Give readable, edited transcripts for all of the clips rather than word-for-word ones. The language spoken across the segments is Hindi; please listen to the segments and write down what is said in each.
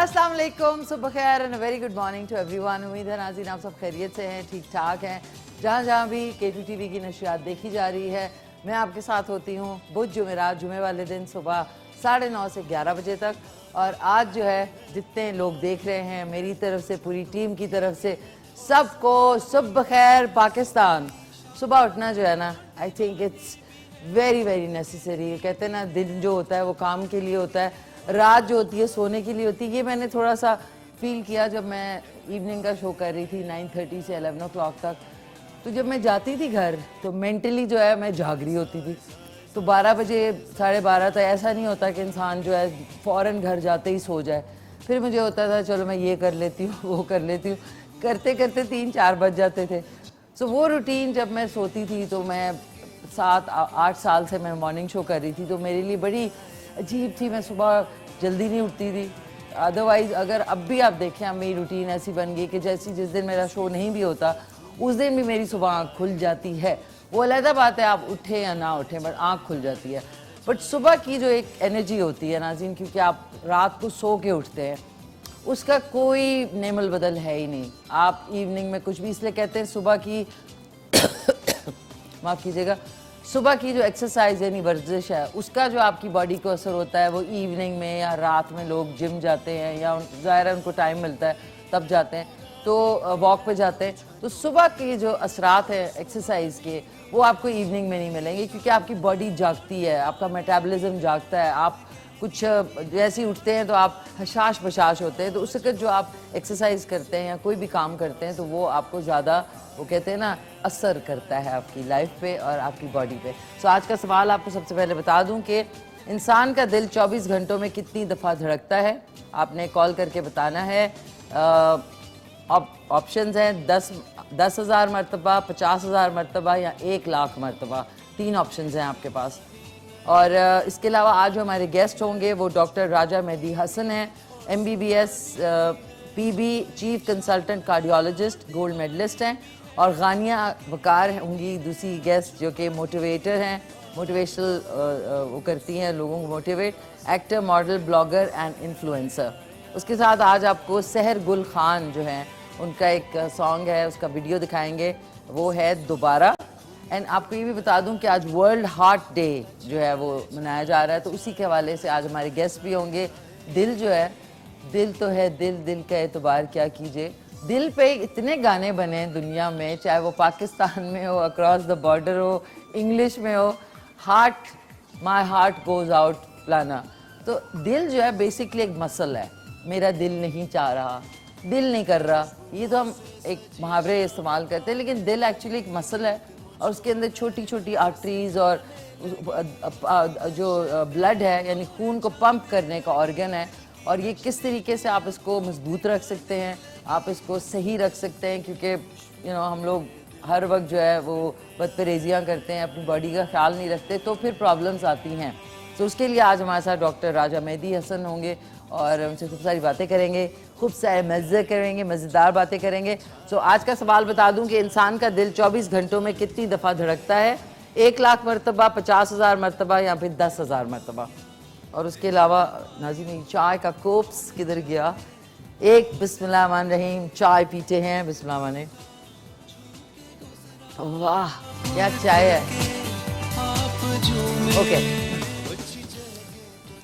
अस्सलाम वालेकुम, सुबह खैर and very good morning to everyone. उम्मीद है नाज़रीन आप सब खैरियत से हैं, ठीक ठाक हैं। जहाँ भी K2 TV की नशियात देखी जा रही है, मैं आपके साथ होती हूँ बुध जुमेरात जुमे वाले दिन सुबह 9:30 से 11 बजे तक। और आज जो है जितने लोग देख रहे हैं, मेरी तरफ से पूरी टीम की तरफ से सबको सुबह खैर पाकिस्तान। सुबह उठना जो है ना, I think it's very very necessary. कहते हैं ना, दिन जो होता है वो काम के लिए होता है, रात जो होती है सोने के लिए होती है। ये मैंने थोड़ा सा फील किया जब मैं इवनिंग का शो कर रही थी 9:30 से 11 o'clock तक। तो जब मैं जाती थी घर तो मेंटली जो है मैं जाग रही होती थी। तो 12 बजे 12:30 तक ऐसा नहीं होता कि इंसान जो है फ़ौरन घर जाते ही सो जाए। फिर मुझे होता था चलो मैं ये कर लेती हूँ वो कर लेती हूँ, करते करते 3-4 बज जाते थे। सो वो रूटीन जब मैं सोती थी, तो मैं 7-8 साल से मैं मॉर्निंग शो कर रही थी, तो मेरे लिए बड़ी अजीब थी। मैं सुबह जल्दी नहीं उठती थी। अदरवाइज़ अगर अब भी आप देखें, अब मेरी रूटीन ऐसी बन गई कि जैसी जिस दिन मेरा शो नहीं भी होता उस दिन भी मेरी सुबह आँख खुल जाती है। वो अलग बात है आप उठें या ना उठें, बट आँख खुल जाती है। बट सुबह की जो एक एनर्जी होती है नाज़रीन, क्योंकि आप रात को सो के उठते हैं, उसका कोई नेमल बदल है ही नहीं। आप इवनिंग में कुछ भी, इसलिए कहते हैं सुबह की माफ़ कीजिएगा, सुबह की जो एक्सरसाइज यानी वर्जिश है, उसका जो आपकी बॉडी को असर होता है वो इवनिंग में या रात में लोग जिम जाते हैं या ज़ाहिर है उनको टाइम मिलता है तब जाते हैं, तो वॉक पे जाते हैं। तो सुबह के जो असरात हैं एक्सरसाइज के, वो आपको इवनिंग में नहीं मिलेंगे, क्योंकि आपकी बॉडी जागती है, आपका मेटाबॉलिज्म जागता है। आप कुछ जैसे ही उठते हैं तो आप हशाश बशाश होते हैं, तो उस वक्त जो आप एक्सरसाइज करते हैं या कोई भी काम करते हैं तो वो आपको ज़्यादा, वो कहते हैं ना, असर करता है आपकी लाइफ पे और आपकी बॉडी पे। सो आज का सवाल आपको सबसे पहले बता दूं कि इंसान का दिल 24 घंटों में कितनी दफ़ा धड़कता है। आपने कॉल करके बताना है। ऑप्शंस हैं 10,000 मरतबा, 50,000 मरतबा या 1,00,000 मरतबा। 3 ऑप्शंस हैं आपके पास। और इसके अलावा आज जो हमारे गेस्ट होंगे वो डॉक्टर राजा मेहदी हसन हैं, MBBS PB chief consultant cardiologist, gold medalist हैं। और गानिया वकार होंगी दूसरी गेस्ट, जो कि मोटिवेटर हैं, मोटिवेशनल वो करती हैं लोगों को motivate, actor, model, blogger and influencer. उसके साथ आज आपको सहर गुल खान जो हैं, उनका एक सॉन्ग है, उसका वीडियो दिखाएंगे, वो है दोबारा। एंड आपको ये भी बता दूं कि आज वर्ल्ड हार्ट डे जो है वो मनाया जा रहा है, तो उसी के हवाले से आज हमारे गेस्ट भी होंगे। दिल जो है, दिल तो है दिल, दिल का एतबार क्या कीजिए। दिल पे इतने गाने बने हैं दुनिया में, चाहे वो पाकिस्तान में हो, अक्रॉस द बॉर्डर हो, इंग्लिश में हो। Heart, my heart goes out फलाना। तो दिल जो है बेसिकली एक मसल है। मेरा दिल नहीं चाह रहा, दिल नहीं कर रहा, ये तो हम एक मुहावरे इस्तेमाल करते हैं, लेकिन दिल एक्चुअली एक मसल है और उसके अंदर छोटी छोटी आर्टरीज और जो ब्लड है यानी खून को पंप करने का ऑर्गन है। और ये किस तरीके से आप इसको मजबूत रख सकते हैं, आप इसको सही रख सकते हैं, क्योंकि हम लोग हर वक्त जो है वो बदपरहेजियाँ करते हैं, अपनी बॉडी का ख्याल नहीं रखते, तो फिर प्रॉब्लम्स आती हैं। तो उसके लिए आज हमारे साथ डॉक्टर राजा मेहदी हसन होंगे और उनसे खूब सारी बातें करेंगे, खूब सारे मज़े करेंगे, मज़ेदार बातें करेंगे। तो आज का सवाल बता दूं कि इंसान का दिल 24 घंटों में कितनी दफ़ा धड़कता है। 1,00,000 मरतबा, 50,000 मरतबा या फिर 10,000 मरतबा। और उसके अलावा नाज़रीन, चाय का कोप्स किधर गया? एक बिस्मिल्लाहिर्रहमानिर्रहीम, चाय पीते हैं, बिस्मिल्लाह। वाह क्या चाय है। ओके,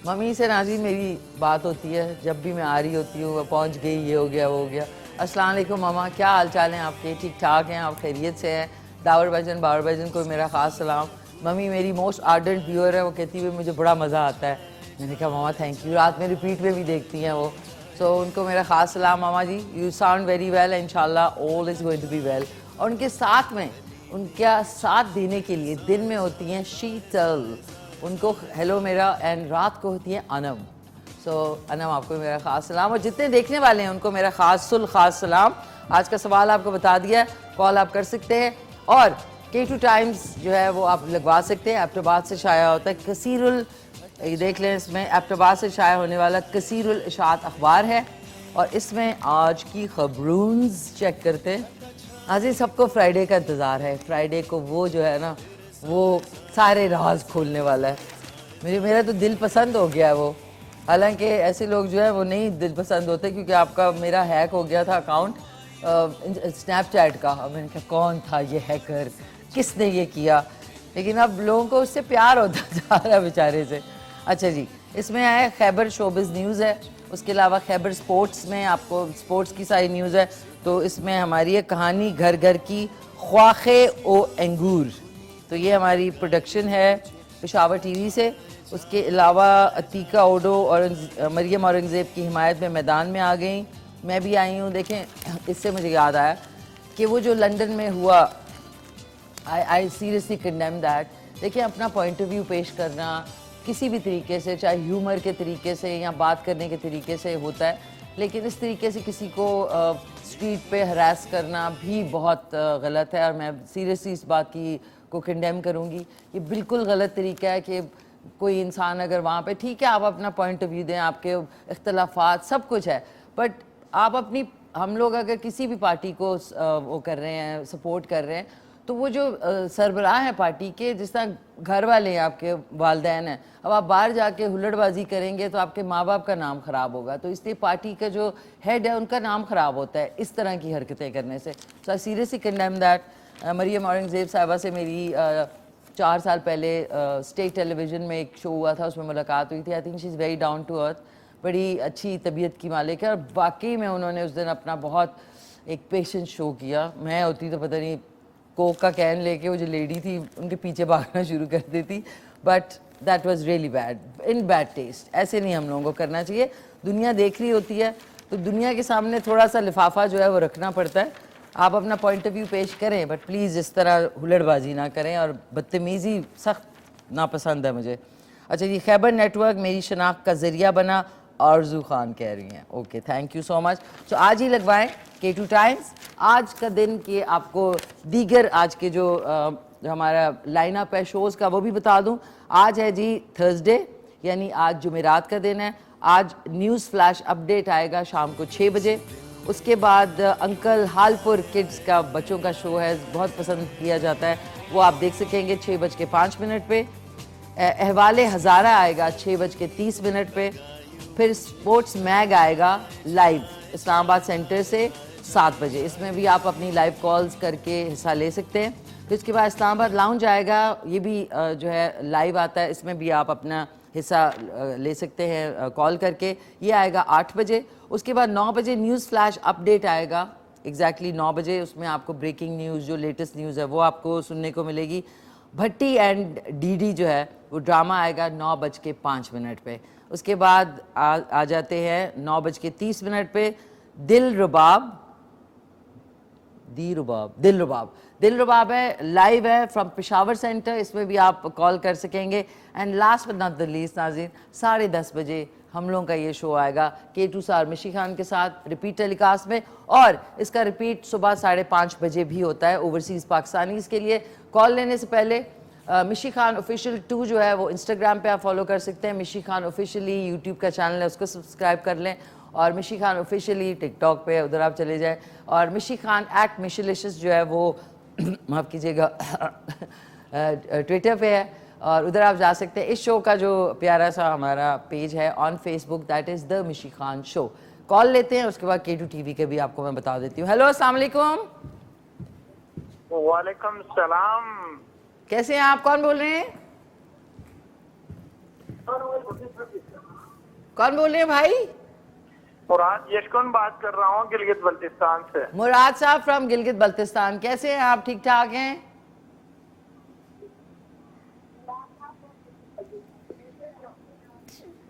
मम्मी से नाज़रीन मेरी बात होती है जब भी मैं आ रही होती हूँ, पहुँच गई, ये हो गया वो हो गया। अस्सलाम वालेकुम ममा, क्या हाल चाल हैं आपके? ठीक ठाक हैं आप? खैरियत से हैं? दावर भाईजान को मेरा ख़ास सलाम। मम्मी मेरी मोस्ट आर्डेंट व्यूअर है, वो कहती हुई मुझे बड़ा मज़ा आता है। मैंने कहा मामा थैंक यू, रात में रिपीट में भी देखती हैं वो। सो उनको मेरा ख़ास सलाम मामा जी, यू साउंड वेरी वेल, इंशाल्लाह all is going to be well. और उनके साथ में उनका साथ देने के लिए दिन में होती हैं शीतल, उनको हेलो मेरा, एंड रात को होती है अनम। सो अनम आपको मेरा ख़ास सलाम, और जितने देखने वाले हैं उनको मेरा ख़ास सलाम। आज का सवाल आपको बता दिया, कॉल आप कर सकते हैं और K2 टाइम्स जो है वो आप लगवा सकते हैं। एबटाबाद से शाया होता है कसीरुल, ये देख लें, इसमें एबटाबाद से शाया होने वाला कसीरुल इशात अखबार है और इसमें आज की खबरून्स चेक करते हैं। आज ही सबको फ्राइडे का इंतज़ार है। फ्राइडे को वो जो है ना, वो सारे राज खोलने वाला है। मेरा तो दिल पसंद हो गया है वो। हालांकि ऐसे लोग जो है वो नहीं दिल पसंद होते, क्योंकि आपका मेरा हैक हो गया था अकाउंट स्नैपचैट का। अब मैंने कहा कौन था ये हैकर, किसने ये किया, लेकिन अब लोगों को उससे प्यार होता जा रहा है बेचारे से। अच्छा जी, इसमें है खैबर शोबिज़ न्यूज़ है, उसके अलावा खैबर स्पोर्ट्स में आपको स्पोर्ट्स की सारी न्यूज़ है। तो इसमें हमारी है कहानी घर घर की ख्वाखे ओ अंगूर, तो ये हमारी प्रोडक्शन है पेशावर टीवी से। उसके अलावा अतीका ओडो और मरियम औरंगज़ेब की हिमायत में मैदान में आ गई, मैं भी आई हूँ। देखें, इससे मुझे याद आया कि वो जो लंदन में हुआ, आई सीरियसली कंडेम दैट। देखिए, अपना पॉइंट ऑफ व्यू पेश करना किसी भी तरीके से, चाहे ह्यूमर के तरीके से या बात करने के तरीके से होता है, लेकिन इस तरीके से किसी को स्ट्रीट पे हरास करना भी बहुत गलत है। और मैं सीरियसली इस बात की को कंडेम करूँगी। ये बिल्कुल गलत तरीका है कि कोई इंसान अगर वहाँ पे, ठीक है आप अपना पॉइंट ऑफ व्यू दें, आपके इख्तलाफात सब कुछ है, बट आप अपनी, हम लोग अगर किसी भी पार्टी को वो कर रहे हैं, सपोर्ट कर रहे हैं, तो वो जो सरबराह हैं पार्टी के, जिस तरह घर वाले हैं आपके वालदैन हैं, अब आप बाहर जाके हुल्लड़बाजी करेंगे तो आपके माँ बाप का नाम ख़राब होगा। तो इसलिए पार्टी का जो हेड है उनका नाम ख़राब होता है इस तरह की हरकतें करने से। So I seriously condemn that. Mariam Aurangzeb साहिबा से मेरी 4 साल पहले स्टेट टेलीविज़न में एक शो हुआ था, उसमें मुलाकात हुई थी। I think she is very down to earth, बड़ी अच्छी तबीयत की मालिक है, और वाकई में उन्होंने उस दिन अपना बहुत एक पेशेंस शो किया। मैं होती तो पता नहीं कोक का कैन लेके वो जो लेडी थी उनके पीछे भागना शुरू कर देती, but that was really bad, in bad taste. ऐसे नहीं हम लोगों को करना चाहिए। दुनिया देख रही होती है, तो दुनिया के सामने थोड़ा सा लिफाफा जो है वो रखना पड़ता है। आप अपना पॉइंट ऑफ व्यू पेश करें, बट प्लीज़ इस तरह हुल्लड़बाजी ना करें, और बदतमीज़ी सख्त नापसंद है मुझे। अच्छा जी, खैबर नेटवर्क मेरी शनाख्त का ज़रिया बना, आरजू खान कह रही हैं। Okay, thank you so much. तो आज ही लगवाएं K2 टाइम्स। आज का दिन के आपको दीगर आज के जो हमारा लाइनअप है शोज़ का वो भी बता दूं। आज है जी थर्सडे, यानी आज जुमेरात का दिन है। आज न्यूज़ फ्लैश अपडेट आएगा शाम को 6 बजे। उसके बाद अंकल हालपुर किड्स का बच्चों का शो है, बहुत पसंद किया जाता है, वो आप देख सकेंगे 6:05 पे। अहवाले हज़ारा आएगा 6:30 पे। फिर स्पोर्ट्स मैग आएगा लाइव इस्लामाबाद सेंटर से 7 बजे। इसमें भी आप अपनी लाइव कॉल्स करके हिस्सा ले सकते हैं। फिर इसके बाद इस्लामाबाद लाउंज आएगा, ये भी जो है लाइव आता है, इसमें भी आप अपना हिस्सा ले सकते हैं कॉल करके। ये आएगा 8 बजे। उसके बाद 9 बजे न्यूज़ फ्लैश अपडेट आएगा, एग्जैक्टली 9 बजे। उसमें आपको ब्रेकिंग न्यूज़, जो लेटेस्ट न्यूज़ है वो आपको सुनने को मिलेगी। भट्टी एंड डीडी जो है वो ड्रामा आएगा 9:05 पे। उसके बाद आ जाते हैं 9:30 पे दिल रुबाब दिल रुबाब है, लाइव है फ्रॉम पेशावर सेंटर, इसमें भी आप कॉल कर सकेंगे। And last but not the least नाज़रीन, 10:30 बजे हम लोगों का ये शो आएगा K2 सार मिशी खान के साथ रिपीट टेलीकास्ट में, और इसका रिपीट सुबह 5:30 बजे भी होता है ओवरसीज़ पाकिस्तानीज़ के लिए। कॉल लेने से पहले मिशी खान ऑफिशियल 2 जो है वो इंस्टाग्राम पे आप फॉलो कर सकते हैं। मिशी खान ऑफिशियली यूट्यूब का चैनल है, उसको सब्सक्राइब कर लें। और मिशी खान ऑफिशियली टिकटॉक पे, उधर आप चले जाएं। और मिशी खान @मिशलिशियस जो है वो माफ़ कीजिएगा ट्विटर पे है, और उधर आप जा सकते हैं। इस शो का जो प्यारा सा हमारा पेज है on Facebook, that is the मिशी खान शो। कॉल लेते हैं, उसके बाद K2 TV के भी आपको मैं बता देती हूँ। हेलो, अस्सलाम वालेकुम। वालेकुम सलाम। कैसे हैं आप? कौन बोल रहे हैं? कौन बोल रहे हैं भाई? मुराद यशकुन बात कर रहा हूँ गिलगित बल्तिस्तान से। मुराद साहब फ्रॉम गिलगित बल्तिस्तान, कैसे हैं आप? ठीक ठाक हैं?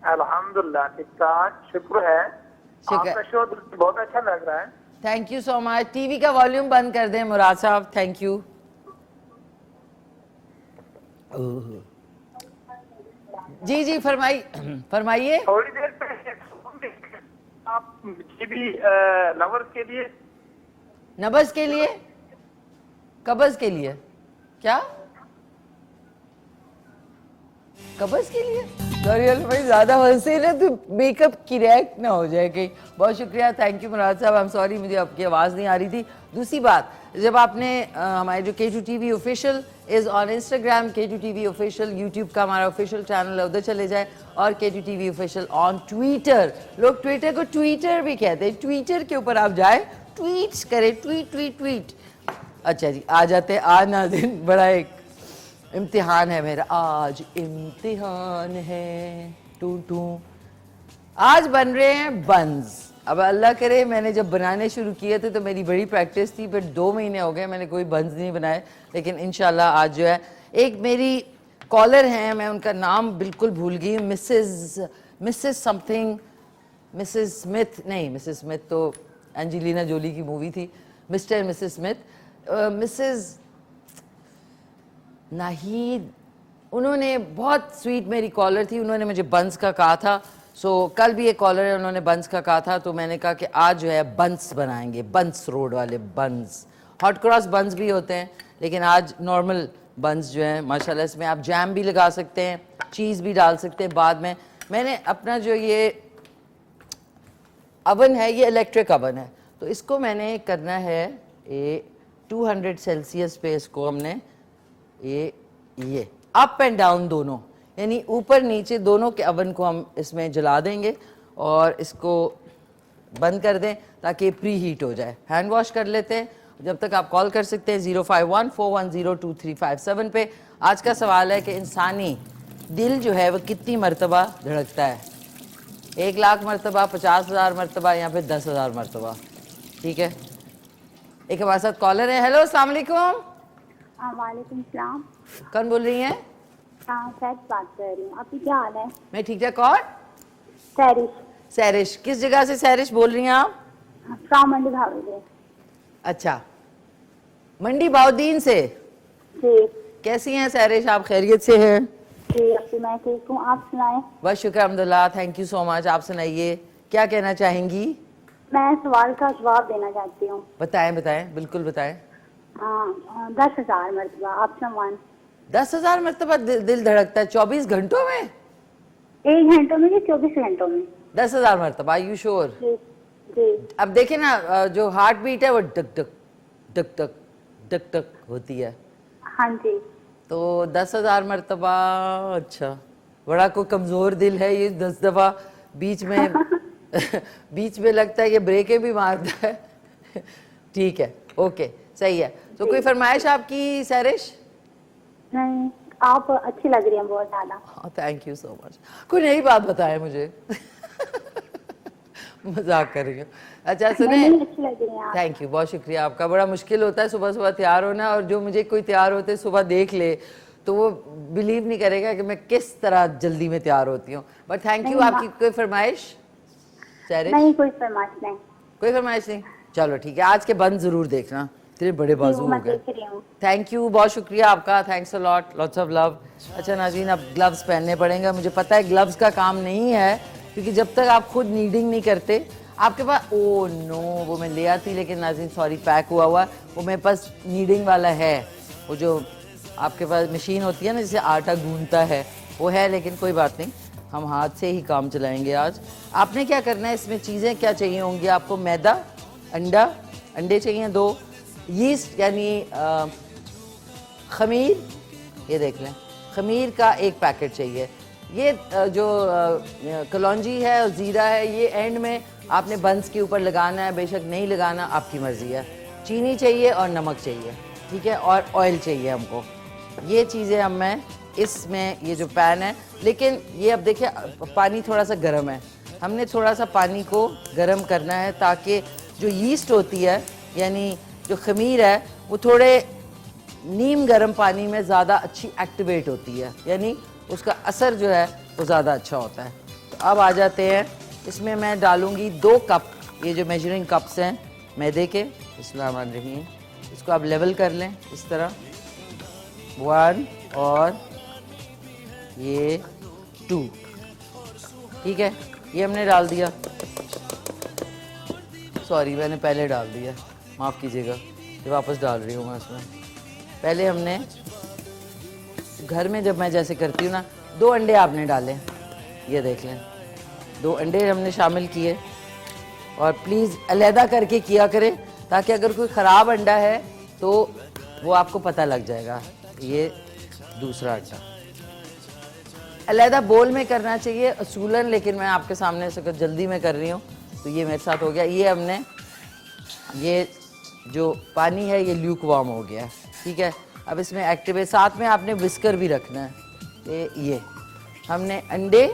अल्हम्दुलिल्लाह ठीक ठाक, शुक्र है। आपका शो बहुत अच्छा लग रहा है। Thank you so much. TV का वॉल्यूम बंद कर दें मुराद साहब, थैंक यू। जी जी फरमाइए। थोड़ी देर पहले आप भी लवर्स के लिए, नबज के लिए, कब्ज के लिए क्या? कबज के लिए? सॉरी भाई, ज्यादा हंसे ना तो मेकअप क्रैक ना हो जाए कहीं। बहुत शुक्रिया, थैंक यू मुराद साहब। आई एम सॉरी, मुझे आपकी आवाज़ नहीं आ रही थी। दूसरी बात, जब आपने हमारे जो K2 TV official is on Instagram, K2 TV official YouTube का हमारा ऑफिशियल चैनल है, उधर चले जाए, और K2 TV official on Twitter, लोग ट्विटर को ट्विटर भी कहते हैं, ट्विटर के ऊपर आप जाए, ट्वीट्स करें, ट्वीट ट्वीट ट्वीट। अच्छा जी, आ जाते हैं। आज ना दिन बड़ा एक इम्तिहान है मेरा, आज इम्तिहान है टू टू। आज बन रहे हैं बंस। अब अल्लाह करे, मैंने जब बनाने शुरू किए थे तो मेरी बड़ी प्रैक्टिस थी, बट 2 महीने हो गए मैंने कोई बंस नहीं बनाए, लेकिन इंशाल्लाह आज जो है, एक मेरी कॉलर हैं, मैं उनका नाम बिल्कुल भूल गई, मिसेस समथिंग, मिसेस स्मिथ नहीं, मिसेस स्मिथ तो एंजेलिना जोली की मूवी थी, mister and Mrs Smith, Mrs Nahid, उन्होंने बहुत स्वीट मेरी कॉलर थी, उन्होंने मुझे बंस का कहा था। सो कल भी एक कॉलर है, उन्होंने बंस का कहा था, तो मैंने कहा कि आज जो है बंस बनाएंगे, बंस रोड वाले बंस। हॉट क्रॉस बंस भी होते हैं, लेकिन आज नॉर्मल बंस जो है माशाल्लाह, इसमें आप जैम भी लगा सकते हैं, चीज़ भी डाल सकते हैं बाद में। मैंने अपना जो ये अवन है, ये इलेक्ट्रिक अवन है, तो इसको मैंने करना है 200 सेल्सियस पे, इसको हमने ये अप एंड डाउन दोनों, यानी ऊपर नीचे दोनों के अवन को हम इसमें जला देंगे और इसको बंद कर दें ताकि प्री हीट हो जाए। हैंड वॉश कर लेते हैं, जब तक आप कॉल कर सकते हैं 051-410-2357 पे। आज का सवाल है कि इंसानी दिल जो है वो कितनी मरतबा धड़कता है? 1 लाख मरतबा, 50,000 मरतबा, या फिर 10,000 मरतबा? ठीक है, एक हमारे साथ कॉलर है। हेलो, अस्सलाम वालेकुम। वालेकुम सलाम। कौन बोल रही हैं? सैरिश बात कर रही हूँ। आपकी क्या हाल है? मैं ठीक ठाक। कौन? सैरिश। सैरिश, किस जगह से सैरिश बोल रही हैं आप? फ्रॉम मंडी भावेली। अच्छा, मंडी बाउद्दीन से। जी। कैसी हैं सैरिश, आप खैरियत से हैं? जी, अब मैं ठीक हूँ, आप सुनाएं। बस शुक्र अल्हम्दुलिल्लाह, थैंक यू सो मच। आप सुनाइए, क्या कहना चाहेंगी? मैं सवाल का जवाब देना चाहती हूँ। बताएं बताएं, बिल्कुल बताएं। 10,000 मरतबा, ऑप्शन 1। 10,000 मरतबा दिल धड़कता है 24 घंटों में? 1 घंटों में या 24 घंटों में? 10,000 मरतबा, यू श्योर? जी जी। अब देखे ना, जो हार्ट बीट है वो duck duck duck duck duck duck होती है। हाँ जी। तो 10,000 मरतबा, अच्छा, बड़ा कोई कमज़ोर दिल है ये। 10 दफ़ा बीच में बीच में लगता है ये ब्रेकें भी मारता है। ठीक है, ओके, सही है। तो कोई फरमाइश आपकी सैरिश? नहीं, आप अच्छी लग रही हैं बहुत ज़्यादा। हाँ, थैंक यू सो मच। कोई नई बात बताए मुझे। मजाक कर रही हूँ। अच्छा सुने, अच्छी लग रही हैं आप। थैंक यू, बहुत शुक्रिया आपका। बड़ा मुश्किल होता है सुबह सुबह तैयार होना, और जो मुझे कोई तैयार होते सुबह देख ले तो वो बिलीव नहीं करेगा कि मैं किस तरह जल्दी में तैयार होती हूँ। But thank you. आपकी कोई फरमाइश सैरिश? नहीं, कोई फरमाइश नहीं। कोई फरमाइश नहीं? चलो ठीक है, आज के बंद जरूर देखना, तेरे बड़े बाजू हो गए। थैंक यू, बहुत शुक्रिया आपका, thanks a lot, lots of love. अच्छा नाज़रीन, अब ग्लव्स पहनने पड़ेंगे। मुझे पता है ग्लव्स का काम नहीं है, क्योंकि जब तक आप खुद नीडिंग नहीं करते आपके पास, ओ नो, वो मैं ले आती, लेकिन नाज़रीन सॉरी, पैक हुआ हुआ, वो मेरे पास नीडिंग वाला है, वो जो आपके पास मशीन होती है ना जिसे आटा गूंदता है, वो है, लेकिन कोई बात नहीं, हम हाथ से ही काम चलाएंगे आज। आपने क्या करना है, इसमें चीज़ें क्या चाहिए होंगी आपको? मैदा, अंडे चाहिए 2, यीस्ट यानी खमीर, ये देख लें, खमीर का 1 पैकेट चाहिए। ये जो कलौंजी है और ज़ीरा है, ये एंड में आपने बंस के ऊपर लगाना है, बेशक नहीं लगाना, आपकी मर्ज़ी है। चीनी चाहिए और नमक चाहिए, ठीक है, और ऑयल चाहिए हमको। ये चीज़ें हम मैं इसमें, ये जो पैन है, लेकिन ये अब देखिए पानी थोड़ा सा गर्म है, हमने थोड़ा सा पानी को गर्म करना है ताकि जो यीस्ट होती है, यानी जो खमीर है, वो थोड़े नीम गर्म पानी में ज़्यादा अच्छी एक्टिवेट होती है, यानी उसका असर जो है वो ज़्यादा अच्छा होता है। तो अब आ जाते हैं, इसमें मैं डालूँगी 2 कप, ये जो मेजरिंग कप्स हैं मैदे के, बिस्मिल्लाहिर्रहमानिर्रहीम, इसको आप लेवल कर लें इस तरह, 1 और ये 2, ठीक है, ये हमने डाल दिया। सॉरी, मैंने पहले डाल दिया, माफ़ कीजिएगा, ये वापस डाल रही हूँ मैं इसमें। पहले हमने घर में जब मैं जैसे करती हूँ ना, 2 अंडे आपने डाले, ये देख लें 2 अंडे हमने शामिल किए। और प्लीज़ अलहदा करके किया करें ताकि अगर कोई ख़राब अंडा है तो वो आपको पता लग जाएगा। ये दूसरा अंडा अलहदा बोल में करना चाहिए असूलन, लेकिन मैं आपके सामने से जल्दी में कर रही हूँ तो ये मेरे साथ हो गया। ये हमने ये जो पानी है ये ल्यूक वार्म हो गया, ठीक है। अब इसमें एक्टिवेट, साथ में आपने विस्कर भी रखना है। ये हमने अंडे,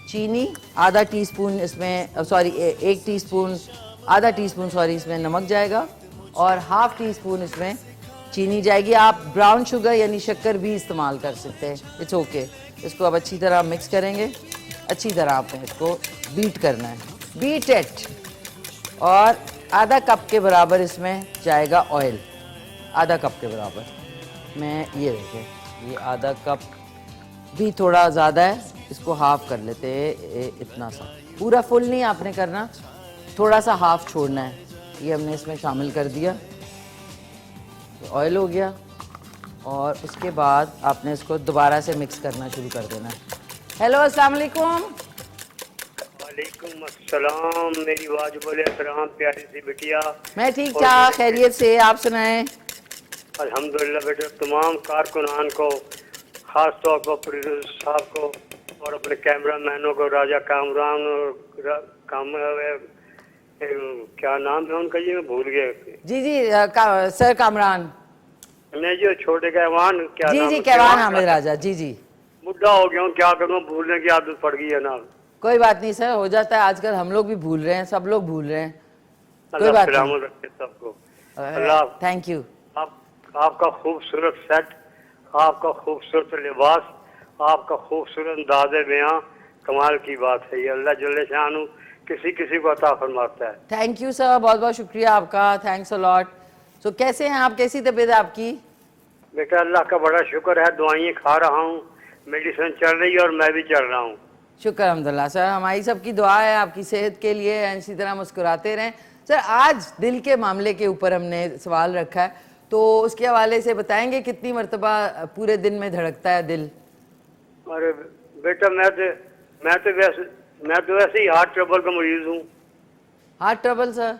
चीनी, आधा टीस्पून इसमें सॉरी 1 टीस्पून, आधा टीस्पून सॉरी इसमें नमक जाएगा और हाफ टी स्पून इसमें चीनी जाएगी। आप ब्राउन शुगर यानी शक्कर भी इस्तेमाल कर सकते हैं, इट्स ओके। इसको अब अच्छी तरह मिक्स करेंगे, अच्छी तरह आपने इसको बीट करना है, बीट इट। और आधा कप के बराबर इसमें जाएगा ऑयल, आधा कप के बराबर। मैं ये देखें, ये आधा कप भी थोड़ा ज़्यादा है, इसको हाफ कर लेते हैं, इतना सा, पूरा फुल नहीं आपने करना, थोड़ा सा हाफ छोड़ना है। ये हमने इसमें शामिल कर दिया, ऑयल हो गया। और उसके बाद आपने इसको दोबारा से मिक्स करना शुरू कर देना है। हेलो, अस्सलाम वालेकुम। वालेकुम अस्सलाम। मेरी आवाज बोले सलाम प्यारी सी बिटिया। मैं ठीक ठाक, खैरियत से, आप सुनाएं। अल्हम्दुलिल्लाह बेटे, तमाम कारकुनान को, खास तौर पर प्रोड्यूसर साहब को और अपने कैमरामैनों को, राजा कामरान और क्या नाम है उनका, ये मैं भूल गया। जी सर कामरान, नहीं जो छोटे कैवान, क्या जी नाम जी है? कैवान हामिद राजा, जी जी। बुढ़ा हो गया हूँ, क्या करूँ, भूलने की आदत पड़ गई है ना। कोई बात नहीं सर, हो जाता है, आजकल हम लोग भी भूल रहे हैं, सब लोग भूल रहे हैं, कोई बात नहीं। अल्लाह रखे सबको। अल्लाह थैंक यू। आपका खूबसूरत सेट, आपका खूबसूरत लिबास, आपका खूबसूरत अंदाज़े बयां, कमाल की बात है। ये अल्लाह जल्ले शानु किसी किसी को अता फरमाता है। थैंक यू सर, बहुत बहुत शुक्रिया आपका, थैंक्स अ लॉट। सो कैसे हैं आप, कैसी तबीयत है आपकी? बेटा अल्लाह का बड़ा शुक्र है, दुआएं खा रहा हूँ, मेडिसिन चल रही है और मैं भी चल रहा हूँ। शुक्र अल्हम्दुलिल्लाह सर, हमारी सबकी दुआ है आपकी सेहत के लिए, इसी तरह मुस्कुराते रहें। सर आज दिल के मामले के ऊपर हमने सवाल रखा है, तो उसके हवाले से बताएंगे कितनी मरतबा पूरे दिन में धड़कता है दिल? अरे बेटा मैं तो वैसे ही हार्ट ट्रबल का मरीज हूँ। Heart trouble sir?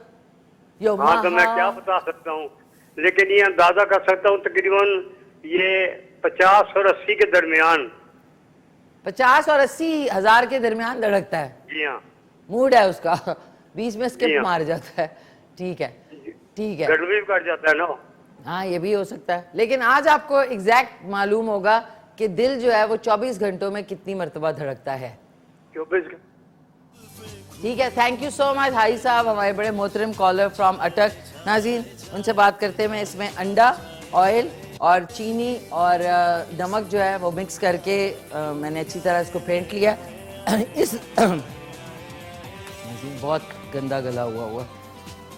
हाँ तो मैं क्या बता सकता हूँ, लेकिन ये अंदाजा कर सकता हूँ तकरीबन ये 50 और 80 के दरमियान। 50 और 80 हज़ार के दरमियान धड़कता है? जी हाँ। मूड है उसका, बीच में स्किप जी हाँ। मार जाता है, ठीक है ठीक है। गड़बड़ी भी कर जाता है ना। हाँ ये भी हो सकता है, लेकिन आज आपको एग्जैक्ट मालूम होगा कि दिल जो है वो 24 घंटों में कितनी मरतबा धड़कता है। 24। ठीक है, thank you so much high साहब, हमारे बड़े मोहतरम कॉलर फ्रॉम अटक। नाज़रीन उनसे बात करते में इसमें अंडा, ऑयल और चीनी और नमक जो है वो मिक्स करके मैंने अच्छी तरह इसको फेंट लिया। इस बहुत गंदा गला हुआ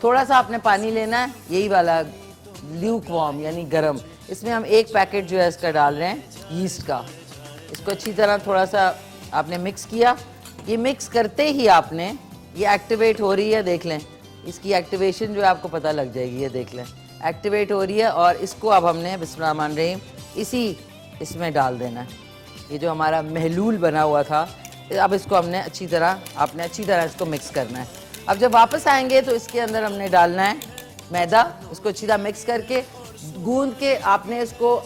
थोड़ा सा आपने पानी लेना है, यही वाला ल्यूक वार्म यानी गरम। इसमें हम 1 पैकेट जो है इसका डाल रहे हैं यीस्ट का। इसको अच्छी तरह थोड़ा सा आपने मिक्स किया। ये मिक्स करते ही आपने, ये एक्टिवेट हो रही है, देख लें इसकी एक्टिवेशन जो है आपको पता लग जाएगी, ये देख लें एक्टिवेट हो रही है। और इसको अब हमने बिस्मिल्लाहिर्रहमानिर्रहीम इसमें डाल देना है। ये जो हमारा महलूल बना हुआ था, अब इसको हमने अच्छी तरह इसको मिक्स करना है। अब जब वापस आएंगे तो इसके अंदर हमने डालना है मैदा, इसको अच्छी तरह मिक्स करके गूंद के आपने इसको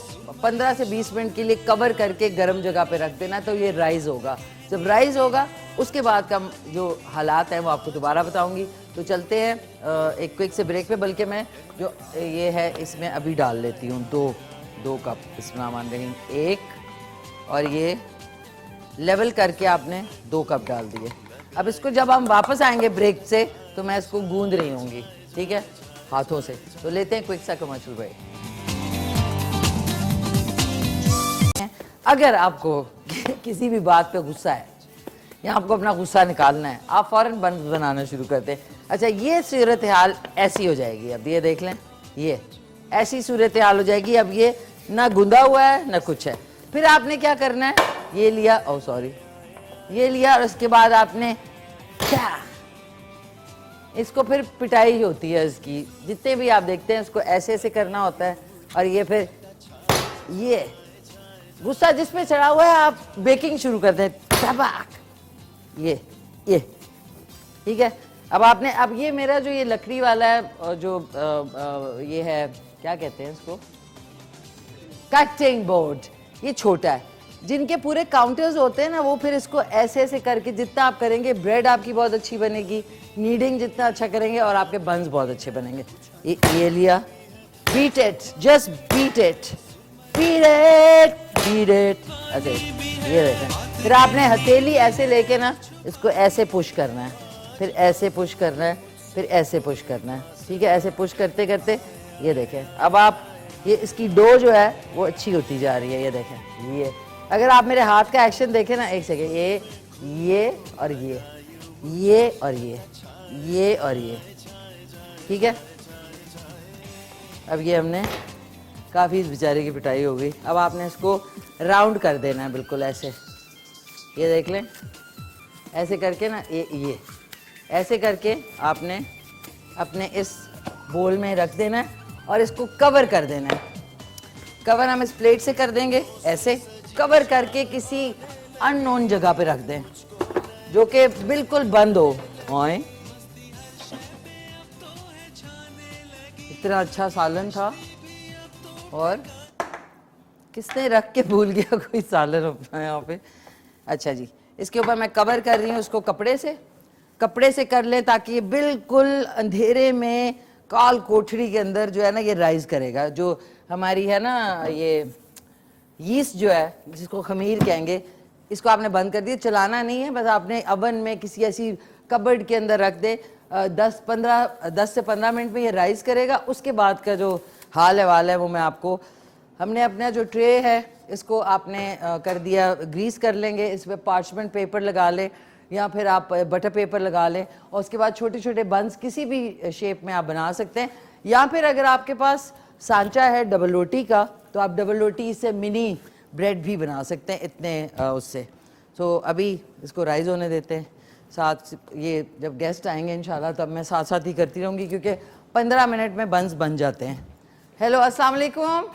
15 से 20 मिनट के लिए कवर करके गर्म जगह पे रख देना, तो ये राइज होगा। जब राइज होगा उसके बाद का जो हालात हैं वो आपको दोबारा बताऊंगी। तो चलते हैं एक क्विक से ब्रेक पे, बल्कि मैं जो ये है इसमें अभी डाल लेती हूँ 2 कप बिस्मिल्लाहिर्रहमानिर्रहीम, 1 और ये लेवल करके आपने 2 कप डाल दिए। अब इसको जब हम वापस आएंगे ब्रेक से तो मैं इसको गूंद रही होंगी, ठीक है, हाथों से। तो लेते हैं क्विक सा कमर्शियल ब्रेक। अगर आपको किसी भी बात पे गुस्सा है या आपको अपना गुस्सा निकालना है, आप फौरन बनाना शुरू करते हैं। अच्छा ये सूरत हाल ऐसी हो जाएगी, अब ये देख लें, ये ऐसी सूरत हाल हो जाएगी। अब ये ना गुंदा हुआ है ना कुछ है। फिर आपने क्या करना है, ये लिया, ये लिया और उसके बाद आपने क्या, इसको फिर पिटाई होती है इसकी, जितने भी आप देखते हैं इसको ऐसे ऐसे करना होता है। और ये फिर गुस्सा जिस पे चढ़ा हुआ है आप बेकिंग शुरू कर दें। टबाक, ये ठीक है। अब आपने, अब ये मेरा जो ये लकड़ी वाला है और जो ये है, क्या कहते हैं इसको, कटिंग बोर्ड, ये छोटा है। जिनके पूरे काउंटर्स होते हैं ना, वो फिर इसको ऐसे ऐसे करके, जितना आप करेंगे ब्रेड आपकी बहुत अच्छी बनेगी, नीडिंग जितना अच्छा करेंगे और आपके बंस बहुत अच्छे बनेंगे। ये लिया, beat it, just beat it, beat it, beat it, ऐसे, ये देखें। फिर आपने हथेली ऐसे लेके ना इसको ऐसे पुश करना है, फिर ऐसे पुश करना है, फिर ऐसे पुश करना है, ठीक है। ऐसे पुश करते करते ये देखें। अब आप ये इसकी डो जो है वो अच्छी होती जा रही है, ये देखें। ये अगर आप मेरे हाथ का एक्शन देखें ना, एक सेकेंड, ये और ये और ये और ये, ठीक है। अब ये हमने काफ़ी, इस बेचारे की पिटाई हो गई। अब आपने इसको राउंड कर देना है बिल्कुल ऐसे, ये देख लें, ऐसे करके ना, ये ऐसे करके आपने अपने इस बोल में रख देना है और इसको कवर कर देना है। कवर हम इस प्लेट से कर देंगे, ऐसे कवर करके किसी अननोन जगह पे रख दें जो कि बिल्कुल बंद हो। ओए, इतना अच्छा सालन था और किसने रख के भूल गया कोई सालन अपना यहाँ पे। अच्छा जी, इसके ऊपर मैं कवर कर रही हूँ उसको कपड़े से कर लें ताकि ये बिल्कुल अंधेरे में काल कोठरी के अंदर जो है ना ये राइज करेगा। जो हमारी है ना ये यीस्ट जो है, जिसको खमीर कहेंगे, इसको आपने बंद कर दिया, चलाना नहीं है, बस आपने अवन में किसी ऐसी कबर्ड के अंदर रख दे। 10 से 15 मिनट में ये राइज करेगा। उसके बाद का जो हाल है वो मैं आपको, हमने अपना जो ट्रे है इसको आपने कर दिया, ग्रीस कर लेंगे, इस पर पार्चमेंट पेपर लगा लें या फिर आप बटर पेपर लगा लें और उसके बाद छोटे छोटे बंस किसी भी शेप में आप बना सकते हैं। या फिर अगर आपके पास सांचा है डबल रोटी का तो आप डबल रोटी से मिनी ब्रेड भी बना सकते हैं इतने उससे। तो अभी इसको राइज होने देते हैं, साथ ये जब गेस्ट आएंगे इंशाल्लाह तब मैं साथ साथ ही करती रहूँगी क्योंकि 15 मिनट में बंस बन जाते हैं। हेलो, अस्सलाम वालेकुम।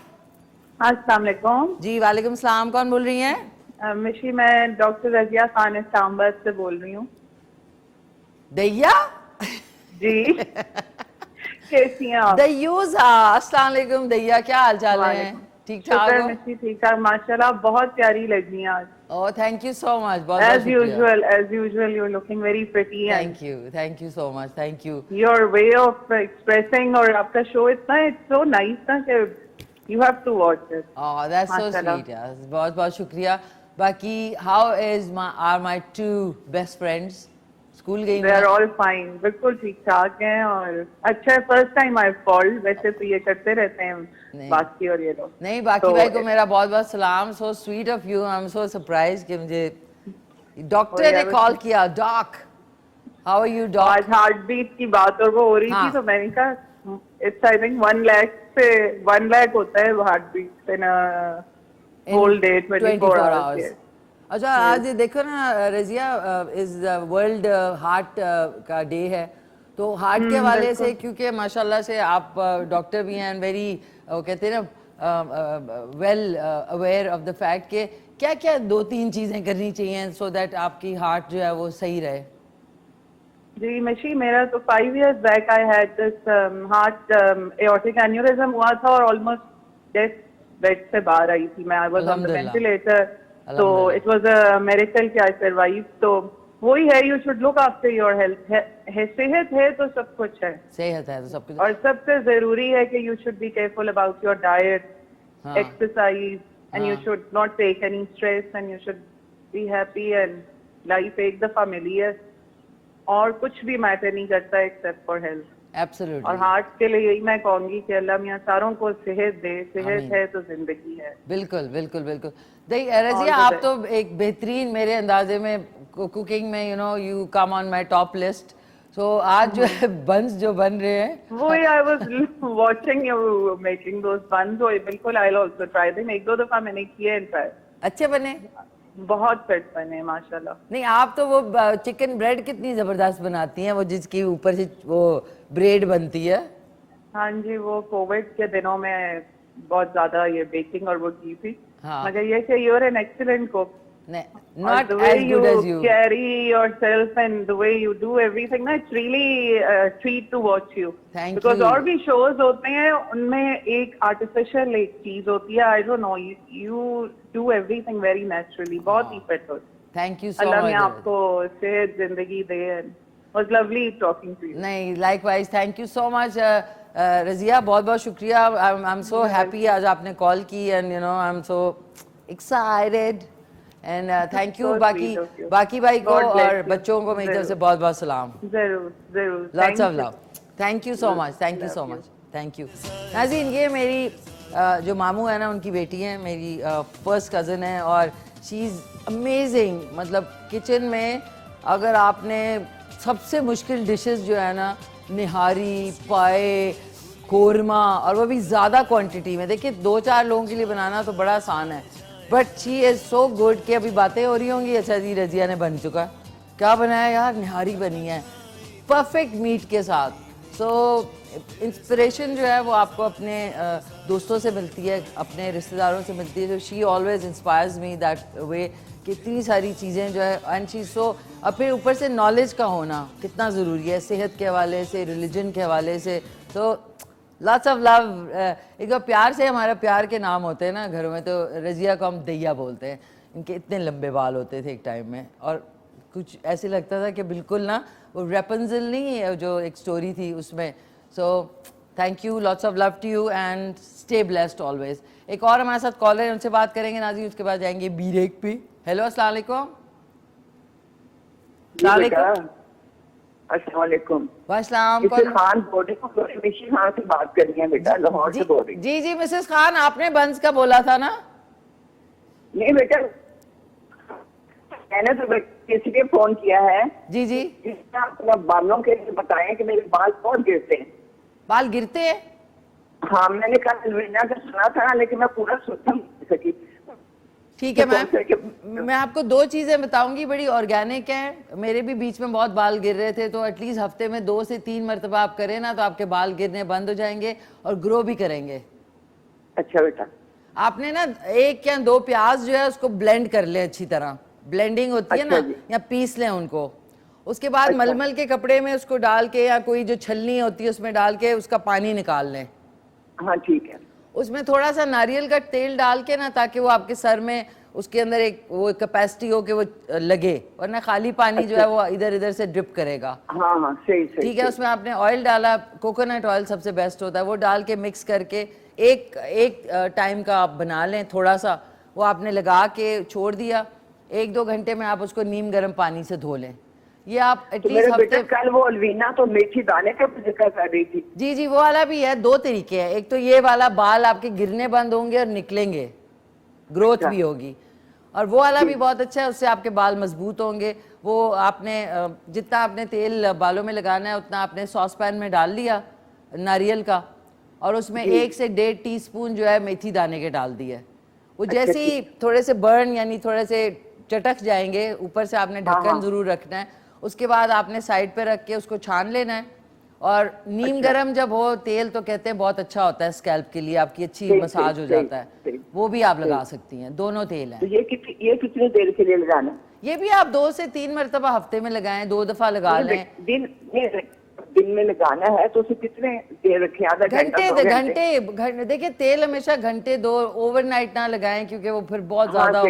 अस्सलाम वालेकुम जी वालेकुम सलाम, कौन बोल रही हैं? मिशी, मैं डॉक्टर रजिया खान इस्लामाबाद से बोल रही हूँ। दैया जी कैसी हैं आप? दयूजा, अस्सलाम वालेकुम दैया, क्या हाल चाल है? ठीक ठाक हो? मिशी ठीक ठाक, माशाल्लाह, बहुत प्यारी लगी हैं आज। Oh thank you so much, बहुत As usual, you're looking very pretty and thank you so much, thank you. your way of expressing और आपका शो इतना, it's so nice ना कि you have to watch it. Oh, that's so माशाल्लाह। sweet यार, बहुत बहुत शुक्रिया। बाकी how is my two best friends? School गई They are all fine, बिल्कुल ठीक ठाक हैं और अच्छा है। फर्स्ट टाइम आई कॉल्ड, वैसे तो ये करते रहते हैं बाकी और ये लोग। नहीं, बाकी भाई को मेरा बहुत बहुत सलाम। So sweet of you, I am so surprise कि मुझे डॉक्टर ने कॉल किया। Doc, how are you doc? आज हार्ट बीट की बात और वो हो रही थी तो मैंने कहा इट्स आई थिंक 1 लाख से 1 लाख होता है heart beat in whole day 24 hours. अच्छा, आज देखो ना रजिया, इस वर्ल्ड हार्ट का डे है, तो हार्ट के हवाले से, क्योंकि माशाल्लाह से आप डॉक्टर भी हैं, वेरी वो कहते हैं ना well aware of the fact के क्या क्या 2-3 चीज़ें करनी चाहिए सो दैट आपकी हार्ट जो है वो सही रहे। जी मिशी, मेरा तो 5 years back I had this heart aortic aneurysm हुआ था और ऑलमोस्ट डेथ बेड से बाहर आई थी मैं। I was on the ventilator, तो इट वाज अ मिरेकल कि आई सर्वाइव। तो वही है, you should look after your health. सेहत है तो सब कुछ है, सेहत है तो सब कुछ। और सबसे जरूरी है कि you should be careful about your diet, exercise, and you should not take any stress and you should be happy. And life एक दफा मिली है और कुछ भी मैटर नहीं करता एक्सेप्ट फॉर हेल्थ। एब्सोल्युटली। और हार्ट के लिए यही मैं कहूंगी कि अल्लाह मियां सारों को सेहत दे। सेहत है तो जिंदगी है। बिल्कुल बिल्कुल बिल्कुल। रजिया, आप तो एक बेहतरीन, मेरे अंदाजे में कुकिंग में you come on my top list. So आज जो है बंस जो बन रहे हैं वो I was watching you making those buns. वो बिल्कुल I will also try them. 1-2 दफा मैंने किए इन ट्राई, अच्छे बने, बहुत फिट बने माशाल्लाह। नहीं, आप तो वो चिकन ब्रेड कितनी जबरदस्त बनाती हैं, वो जिसकी ऊपर से वो ब्रेड बनती है। हाँ जी, वो कोविड के दिनों में बहुत ज्यादा ये बेकिंग और वो की थी, हाँ। मगर ये कि you're an excellent cook. Not the way as good as you. carry yourself and the way you do everything, ना, it's really a treat to watch you. Thank Because you. और भी shows होते हैं, उनमें एक artificial एक चीज होती है. I don't know. You do everything very naturally. बहुत ही effort. Thank you so अल्लाह ने much. आपको सेहत जिंदगी दे. Was lovely talking to you. नहीं, likewise, thank you so much. Razia, बहुत बहुत शुक्रिया. I'm so happy आज आपने कॉल की and you know I'm so excited. And thank you. So sweet of you. बाकी भाई को God bless और you. बच्चों को मेरी तरफ से जरूर। बहुत बहुत सलाम. जरूर जरूर. Lots Thank of you. love. Thank you so much. Thank you so much. Thank you. नाज़रीन, ये मेरी जो मामू है ना, उनकी बेटी है, मेरी फर्स्ट कज़न है और शी इज़ अमेजिंग. मतलब किचन में अगर आपने सबसे मुश्किल डिशेस जो है ना, निहारी, पाए, कोरमा, और वो भी ज़्यादा क्वांटिटी में. देखिए 2-4 लोगों के लिए बनाना तो बड़ा आसान है, but she is so good कि अभी बातें हो रही होंगी. अच्छा जी, रजिया ने बन चुका. क्या बनाया यार? निहारी बनी है परफेक्ट मीट के साथ. सो इंस्पिरेशन जो है वो आपको अपने दोस्तों से मिलती है, अपने रिश्तेदारों से मिलती है. She always inspires me that way. कितनी सारी चीज़ें जो है एंड शी सो. और फिर ऊपर से नॉलेज का होना कितना ज़रूरी है, सेहत के हवाले से, रिलीजन के हवाले से. तो लॉट्स ऑफ लव. एक बार प्यार से, हमारा प्यार के नाम होते हैं ना घरों में, तो रजिया को हम दैया बोलते हैं. इनके इतने लंबे बाल होते थे एक टाइम में और कुछ ऐसे लगता था कि बिल्कुल ना वो रेपंजल नहीं है जो एक स्टोरी थी उसमें. So thank you, lots of love to you and stay blessed always. एक और हमारे साथ कॉलर है, उनसे बात करेंगे नाज़रीन, उसके बाद जाएंगे बीरेक पे. हेलो, अस्सलाम वालेकुम. अस्सलाम वालेकुम. वालेकुम. मिसेस खान बोल रही हूँ, मिशी खान से बात करनी है बेटा, लाहौर से बोल रही हूँ. जी जी मिसेस खान, आपने बंस का बोला था ना? नहीं बेटा, मैंने तो किसी ने फोन किया है. जी जी. जिसने अपने बालों के लिए बताया कि मेरे बाल बहुत गिरते हैं. बाल गिरते हैं? हाँ, मैंने कहा अलवीना का सुना था, लेकिन मैं पूरा सुन नहीं सकी. ठीक है मैम, मैं आपको 2 चीज़ें बताऊंगी, बड़ी ऑर्गेनिक हैं. मेरे भी बीच में बहुत बाल गिर रहे थे, तो एटलीस्ट हफ्ते में 2 से 3 मरतबा आप करें ना, तो आपके बाल गिरने बंद हो जाएंगे और ग्रो भी करेंगे. अच्छा बेटा. आपने ना 1 या 2 प्याज जो है उसको ब्लेंड कर ले अच्छी तरह. ब्लेंडिंग होती है ना, या पीस लें उनको. उसके बाद मलमल के कपड़े में उसको डाल के, या कोई जो छलनी होती है उसमें डाल के उसका पानी निकाल लें. हाँ ठीक है. उसमें थोड़ा सा नारियल का तेल डाल के ना, ताकि वो आपके सर में उसके अंदर एक वो कैपेसिटी हो कि वो लगे, वरना खाली पानी जो है वो इधर इधर से ड्रिप करेगा. हाँ हाँ सही सही. ठीक है. उसमें आपने ऑयल डाला, कोकोनट ऑयल सबसे बेस्ट होता है, वो डाल के मिक्स करके एक टाइम का आप बना लें. थोड़ा सा वो आपने लगा के छोड़ दिया, 1-2 घंटे में आप उसको नीम गर्म पानी से धो लें. ये आप एटलीस्ट हफ्ते. कल वो अलवीना तो मेथी दाने का जिक्र कर रही थी. जी जी, वो वाला भी है. 2 तरीके हैं. एक तो ये वाला, बाल आपके गिरने बंद होंगे और निकलेंगे, ग्रोथ भी होगी. और वो वाला भी बहुत अच्छा है, उससे आपके बाल मजबूत होंगे. वो आपने जितना आपने तेल बालों में लगाना है उतना आपने सॉस पैन में डाल लिया नारियल का, और उसमें 1 से 1.5 टीस्पून जो है मेथी दाने के डाल दिए. वो जैसे ही थोड़े से बर्न यानी थोड़े से चटक जाएंगे, ऊपर से आपने ढक्कन जरूर रखना है. उसके बाद आपने साइड पे रख के उसको छान लेना है. और नीम गरम जब हो तेल, तो कहते हैं बहुत अच्छा होता है स्कैल्प के लिए, आपकी अच्छी मसाज हो जाता है. वो भी आप लगा सकती हैं. दोनों तेल हैं. तो ये कितनी देर के लिए लगाना है? ये भी आप 2 से 3 मरतबा हफ्ते में लगाएं, 2 दफा लगा लें. दिन में लगाना है तो उसे कितने देर रखें? आधा घंटे. देखिए तेल हमेशा घंटे 2, ओवरनाइट ना लगाएं, क्योंकि वो फिर बहुत ज्यादा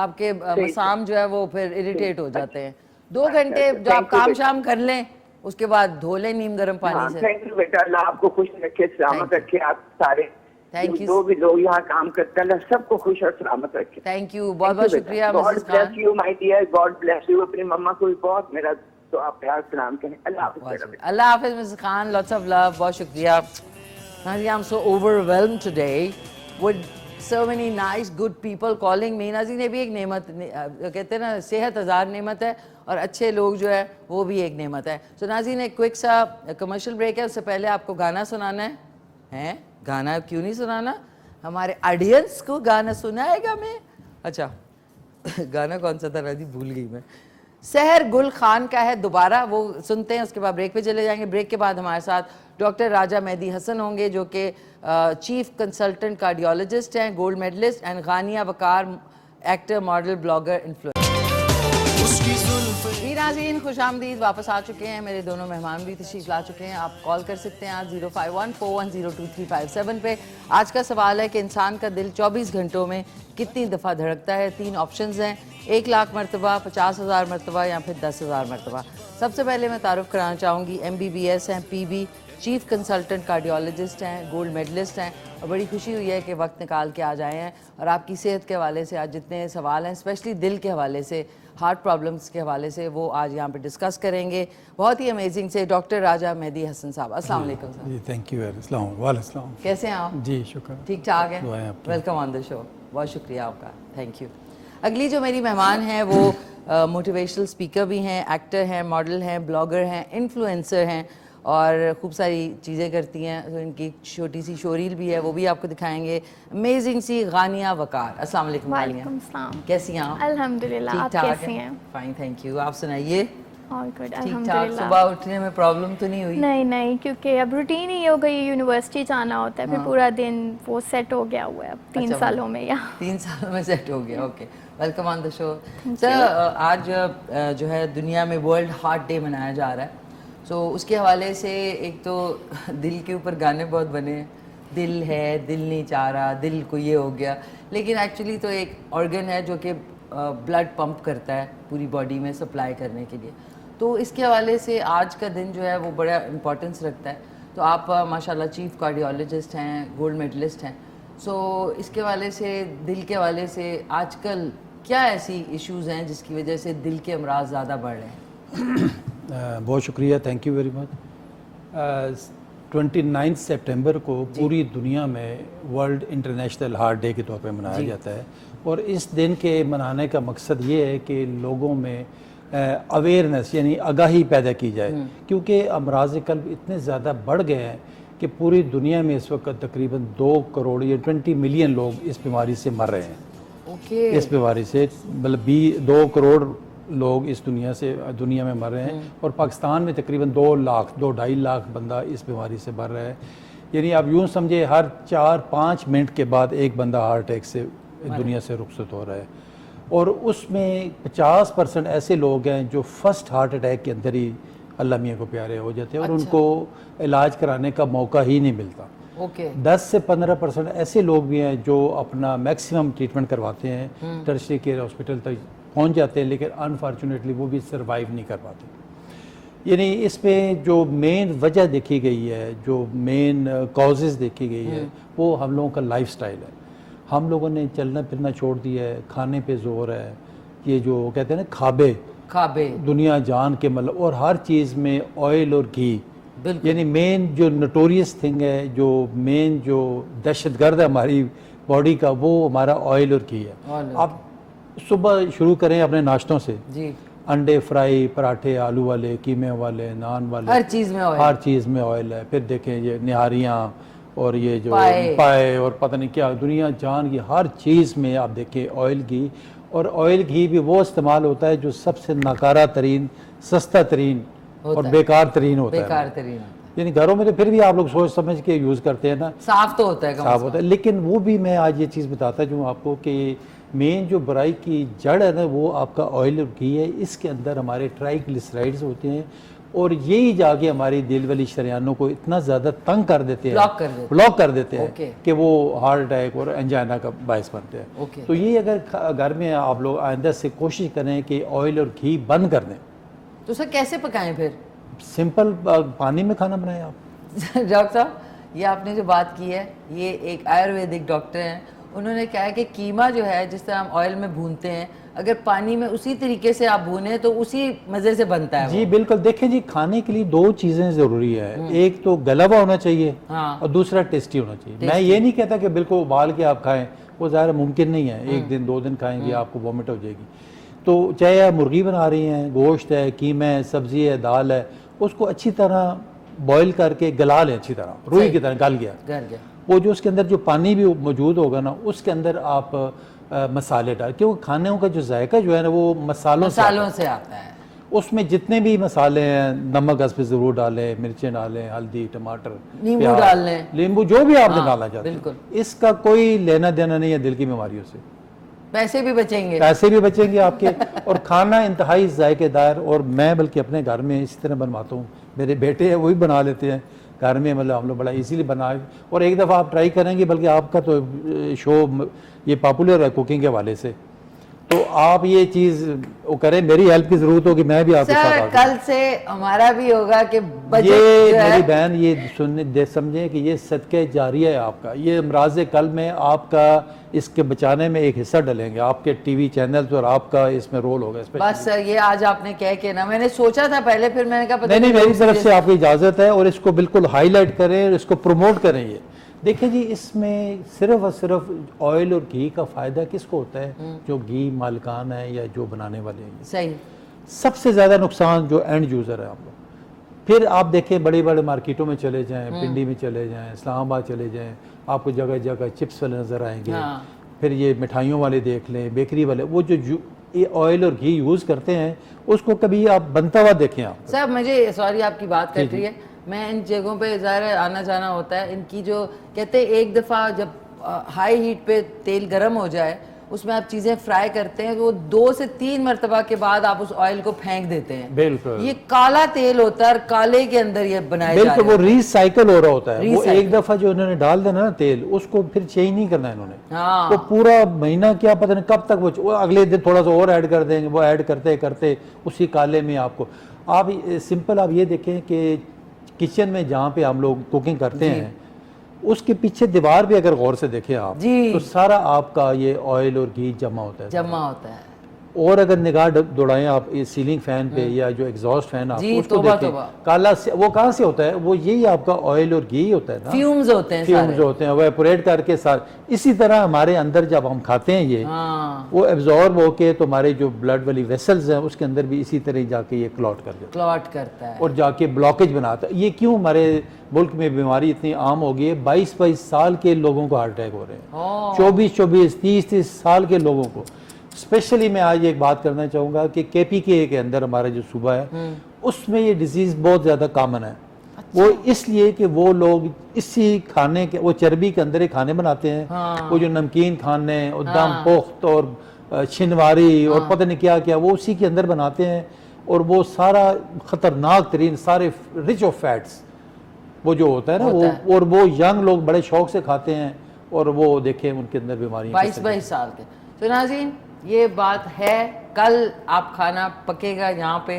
आपके मसाम जो है वो फिर इरिटेट हो जाते हैं. 2 घंटे जो आप काम शाम कर लें, उसके बाद धो लें नीम गर्म पानी से. थैंक यू बेटा, अल्लाह आपको खुश रखे, सलामत रखे. आप सारे थैंक यू. जो भी लोग यहाँ काम करते हैं सबको खुश और सलामत रखे. थैंक यू, बहुत बहुत शुक्रिया Mrs Khan. God bless you my dear, god bless you. अपनी मम्मा को भी बहुत मेरा तो आप प्यार सलाम करें. अल्लाह हाफिज़. अल्लाह हाफिज़ Mrs Khan, lots of love. बहुत शुक्रिया. आई am so overwhelmed today with so many nice good people calling me. नाज़रीन, ये भी एक नेमत, कहते हैं ना सेहत हज़ार नेमत है, और अच्छे लोग जो है वो भी एक नेमत है. सो नाज़रीन, एक क्विक सा कमर्शियल ब्रेक है. उससे पहले आपको गाना सुनाना है. गाना क्यों नहीं सुनाना? हमारे ऑडियंस को गाना सुनाएगा मैं. अच्छा गाना कौन सा था राजी, भूल गई मैं. सहर गुल खान का है दोबारा, वो सुनते हैं, उसके बाद ब्रेक पे चले जाएंगे। ब्रेक के बाद हमारे साथ डॉक्टर राजा मेहदी हसन होंगे जो कि चीफ कंसल्टेंट कार्डियोलॉजिस्ट हैं, gold medalist, and Ghania Waqar actor, model, blogger, influencer. नाज़रीन खुश आमदीद, वापस आ चुके हैं। मेरे दोनों मेहमान भी तशरीफ ला चुके हैं। आप कॉल कर सकते हैं आज 0514102357 पे। आज का सवाल है कि इंसान का दिल 24 घंटों में कितनी दफ़ा धड़कता है। 3 ऑप्शंस हैं, 1 लाख मरतबा, 50,000 मरतबा या फिर 10,000 मरतबा। सबसे पहले मैं तारुफ कराना चाहूँगी, MBBS हैं, PB चीफ कंसल्टेंट कार्डियोलॉजिस्ट हैं, गोल्ड मेडलिस्ट हैं, और बड़ी खुशी हुई है कि वक्त निकाल के आ जाए हैं और आपकी सेहत के हवाले से आज जितने सवाल हैं, स्पेशली दिल के हवाले से, हार्ट प्रॉब्लम्स के हवाले से, वो आज यहाँ पे डिस्कस करेंगे बहुत ही अमेजिंग से। डॉक्टर राजा मेहदी हसन साहब, अस्सलाम वालेकुम सर। Ji thank you. वालेकुम। कैसे हैं आप? जी शुक्र, ठीक ठाक है। दुआएं आपकी। वेलकम ऑन द शो, बहुत शुक्रिया आपका, थैंक यू। अगली जो मेरी मेहमान हैं वो मोटिवेशनल स्पीकर भी हैं, एक्टर हैं, मॉडल हैं, ब्लॉगर हैं, इन्फ्लुएंसर हैं और खूब सारी चीज़ें करती हैं। तो इनकी एक छोटी सी शोरील भी है, वो भी आपको दिखाएंगे। अमेजिंग सी गानिया वकार, अस्सलाम वालेकुम गानिया। वालेकुम सलाम। कैसी हैं आप? अल्हम्दुलिल्लाह, आप कैसी हैं? फाइन थैंक यू, आप सुनाइए। ऑल गुड, ठीक ठाक। अल्हम्दुलिल्लाह। सुबह उठने में प्रॉब्लम तो नहीं हुई? नहीं, क्योंकि अब रूटीन ही हो गई, यूनिवर्सिटी जाना होता है, फिर पूरा दिन वो सेट हो गया हुआ है अब 3 सालों में। या 3 सालों में सेट हो गया। Okay, welcome on the show sir. आज जो है दुनिया में वर्ल्ड हार्ट डे मनाया जा रहा है। सो उसके हवाले से एक तो दिल के ऊपर गाने बहुत बने हैं, दिल है, दिल नहीं चाह रहा, दिल को ये हो गया, लेकिन एक्चुअली तो एक ऑर्गन है जो कि ब्लड पंप करता है पूरी बॉडी में सप्लाई करने के लिए। तो इसके हवाले से आज का दिन जो है वो बड़ा इम्पोर्टेंस रखता है। तो आप माशाल्लाह चीफ कार्डियोलॉजिस्ट हैं, गोल्ड मेडलिस्ट हैं। सो इसके हवाले से, दिल के हवाले से आजकल क्या ऐसी इश्यूज़ हैं जिसकी वजह से दिल के अमराज ज़्यादा बढ़ रहे हैं? बहुत शुक्रिया, थैंक यू वेरी मच। 29 सितंबर को पूरी दुनिया में वर्ल्ड इंटरनेशनल हार्ट डे के तौर पे मनाया जाता है और इस दिन के मनाने का मकसद ये है कि लोगों में अवेयरनेस यानी आगाही पैदा की जाए, क्योंकि अमराज कल्ब इतने ज़्यादा बढ़ गए हैं कि पूरी दुनिया में इस वक्त तकरीबन 2 करोड़ या 20 मिलियन लोग इस बीमारी से मर रहे हैं। इस बीमारी से मतलब 2 करोड़ लोग इस दुनिया में मर रहे हैं और पाकिस्तान में तकरीबन 2-2.5 लाख बंदा इस बीमारी से मर रहा है। यानी आप यूँ समझे हर 4-5 मिनट के बाद एक बंदा हार्ट अटैक से दुनिया से रुखसत हो रहा है और उसमें 50% ऐसे लोग हैं जो फर्स्ट हार्ट अटैक के अंदर ही अल्लाह मियाँ को प्यारे हो जाते हैं और उनको इलाज कराने का मौका ही नहीं मिलता। 10 से 15% ऐसे लोग भी हैं जो अपना मैक्सिमम ट्रीटमेंट करवाते हैं, टर्शरी केयर हॉस्पिटल तक पहुंच जाते हैं, लेकिन अनफॉर्चुनेटली वो भी सर्वाइव नहीं कर पाते। यानी इसमें जो मेन वजह देखी गई है, जो मेन कॉजेज़ देखी गई है, वो हम लोगों का लाइफस्टाइल है। हम लोगों ने चलना फिरना छोड़ दिया है, खाने पे जोर है, ये जो कहते हैं ना खाबे दुनिया जान के मतलब, और हर चीज़ में ऑयल और घी, यानी मेन जो नोटोरियस थिंग है, जो मेन जो दहशतगर्द है हमारी बॉडी का, वो हमारा ऑयल और घी है। आप सुबह शुरू करें अपने नाश्तों से जी, अंडे फ्राई, पराठे आलू वाले, कीमे वाले, नान वाले, हर चीज़ में ऑयल है। फिर देखें ये निहारियाँ और ये जो पाए और पता नहीं क्या दुनिया जान की हर चीज़ में आप देखें ऑयल घी, और ऑयल घी भी वो इस्तेमाल होता है जो सबसे नाकारा तरीन, सस्ता तरीन और बेकार तरीन होता है। यानी घरों में तो फिर भी आप लोग सोच समझ के यूज़ करते हैं ना, साफ तो होता है, साफ होता है, लेकिन वो भी मैं आज ये चीज़ बताता हूँ आपको कि मेन जो बुराई की जड़ है ना वो आपका ऑयल और घी है। इसके अंदर हमारे ट्राइग्लिसराइड्स होते हैं और यही जाके हमारी दिल वाली शरियानों को इतना ज़्यादा तंग कर देते हैं, ब्लॉक कर देते हैं कि वो हार्ट अटैक और एंजाइना का बायस बनते हैं। तो ये अगर घर में आप लोग आइंदा से कोशिश करें कि ऑयल और घी बंद कर दें। तो सर कैसे पकाएं फिर? सिंपल पानी में खाना बनाएं आप। डॉक्टर साहब, ये आपने जो बात की है, ये एक आयुर्वेदिक डॉक्टर हैं, उन्होंने कहा है कि कीमा जो है जिस तरह हम ऑयल में भूनते हैं, अगर पानी में उसी तरीके से आप भूने तो उसी मज़े से बनता है। जी बिल्कुल। देखें जी, खाने के लिए 2 चीज़ें ज़रूरी है, एक तो गला हुआ होना चाहिए और दूसरा टेस्टी होना चाहिए। मैं ये नहीं कहता कि बिल्कुल उबाल के आप खाएं, वो ज़्यादा मुमकिन नहीं है। 1 दिन 2 दिन खाएंगे आपको वॉमिट हो जाएगी। तो चाहे आप मुर्गी बना रही हैं, गोश्त है, कीमा है, सब्ज़ी है, दाल है, उसको अच्छी तरह बॉईल करके गला लें, अच्छी तरह रुई की तरह गल गया। वो जो उसके अंदर जो पानी भी मौजूद होगा ना, उसके अंदर आप मसाले डाल, क्योंकि खाने का जो जायका जो है ना वो मसालों से आता है। उसमें जितने भी मसाले हैं, नमक इसमें ज़रूर डालें, मिर्चें डालें, हल्दी, टमाटर, नींबू प्याज, डाल लें। नींबू, जो भी आपने हाँ, डालना चाहते हैं। बिल्कुल। इसका कोई लेना देना नहीं है दिल की बीमारियों से, पैसे भी बचेंगे। पैसे भी बचेंगे आपके और खाना इंतहाई जायकेदार। और मैं बल्कि अपने घर में इसी तरह बनवाता हूँ, मेरे बेटे हैं वो भी बना लेते हैं घर में, मतलब हम लोग बड़ा इजीली बनाए। और एक दफ़ा आप ट्राई करेंगे, बल्कि आपका तो शो ये पॉपुलर है कुकिंग के हवाले से, तो आप ये चीज़ वो करें। मेरी हेल्प की ज़रूरत होगी, मैं भी आपके साथ सर आ कल से हमारा भी होगा कि बजट ये जो है- मेरी बहन ये सुनने समझें कि ये सदके जारिया है आपका, ये अमराज कल में आपका इसके बचाने में एक हिस्सा डलेंगे, आपके टीवी चैनल और आपका इसमें रोल होगा। बस सर ये आज आपने कह के ना, मैंने सोचा था पहले, फिर मैंने कहा पता नहीं, लोग मेरी तरफ serious- से आपकी इजाज़त है और इसको बिल्कुल हाईलाइट करें और इसको प्रमोट करें। ये देखिए जी, इसमें सिर्फ और सिर्फ ऑयल और घी का फ़ायदा किसको होता है? जो घी मालिकान है या जो बनाने वाले हैं। सही। सबसे ज़्यादा नुकसान जो एंड यूज़र है आप लोग। फिर आप देखें बड़े बड़े मार्केटों में चले जाएं, पिंडी में चले जाएं, इस्लामाबाद चले जाएं, आपको जगह जगह चिप्स वाले नज़र आएंगे। हाँ। फिर ये मिठाइयों वाले देख लें, बेकरी वाले, वो जो ये ऑयल और घी यूज़ करते हैं उसको कभी आप बनता हुआ देखें आप। सर मुझे सॉरी आपकी बात कट रही है, मैं इन जगहों पे ज़ाहिर है आना जाना होता है, इनकी जो कहते हैं एक दफ़ा जब हाई हीट पे तेल गर्म हो जाए, उसमें आप चीज़ें फ्राई करते हैं तो वो 2 से 3 मरतबा के बाद आप उस ऑयल को फेंक देते हैं। बिल्कुल, ये काला तेल होता है और काले के अंदर ये बनाए जा बिल्कुल रहे वो रिसाइकल हो रहा होता है। वो Recycle। एक दफ़ा जो इन्होंने डाल देना ना तेल, उसको फिर चेंज नहीं करना इन्होंने। हाँ। वो पूरा महीना क्या पता नहीं कब तक वो अगले दिन थोड़ा सा और ऐड कर देंगे, वो ऐड करते करते उसी काले में आपको आप सिंपल आप ये देखें कि किचन में जहाँ पे हम लोग कुकिंग करते हैं उसके पीछे दीवार पे अगर गौर से देखें आप, जी। तो सारा आपका ये ऑयल और घी जमा होता है। जमा होता है। और अगर निगाह दौड़ाएं आप ये सीलिंग फैन पे या जो एग्जॉस्ट फैन जी, आपको उसको तौबा, देखें, तौबा। काला से वो कहाँ से होता है? वो यही आपका ऑयल और घी होता है ना, फ्यूम्स होते हैं फ्यूम्स सारे। होते हैं, वो एपोरेट करके सारे। इसी तरह हमारे अंदर जब हम खाते हैं ये हाँ, वो एब्जॉर्ब होके तो हमारे जो ब्लड वाली वेसल्स हैं उसके अंदर भी इसी तरह जाके ये क्लॉट कर देता क्लॉट करता है। है और जाके ब्लॉकेज बनाता है। ये क्यों हमारे मुल्क में बीमारी इतनी आम हो गई है? 22-22 साल के लोगों को हार्ट अटैक हो रहे हैं, 24-24, 30-30 साल के लोगों को। स्पेशली मैं आज एक बात करना चाहूँगा कि KPK के अंदर हमारा जो सूबा है उसमें ये डिजीज़ बहुत ज़्यादा कॉमन है। वो इसलिए कि वो लोग इसी खाने के, वो चर्बी के अंदर ही खाने बनाते हैं। वो जो नमकीन खाने और दम पोख्त और छिनवारी और पता नहीं क्या क्या वो उसी के अंदर बनाते हैं। और वो सारा ख़तरनाक तरीन सारे रिच ऑफ फैट्स वो जो होता है ना वो, और वो यंग लोग बड़े शौक से खाते हैं और वो देखें उनके अंदर बीमारी 22 साल के। तो नाज़रीन ये बात है, कल आप खाना पकेगा यहाँ पे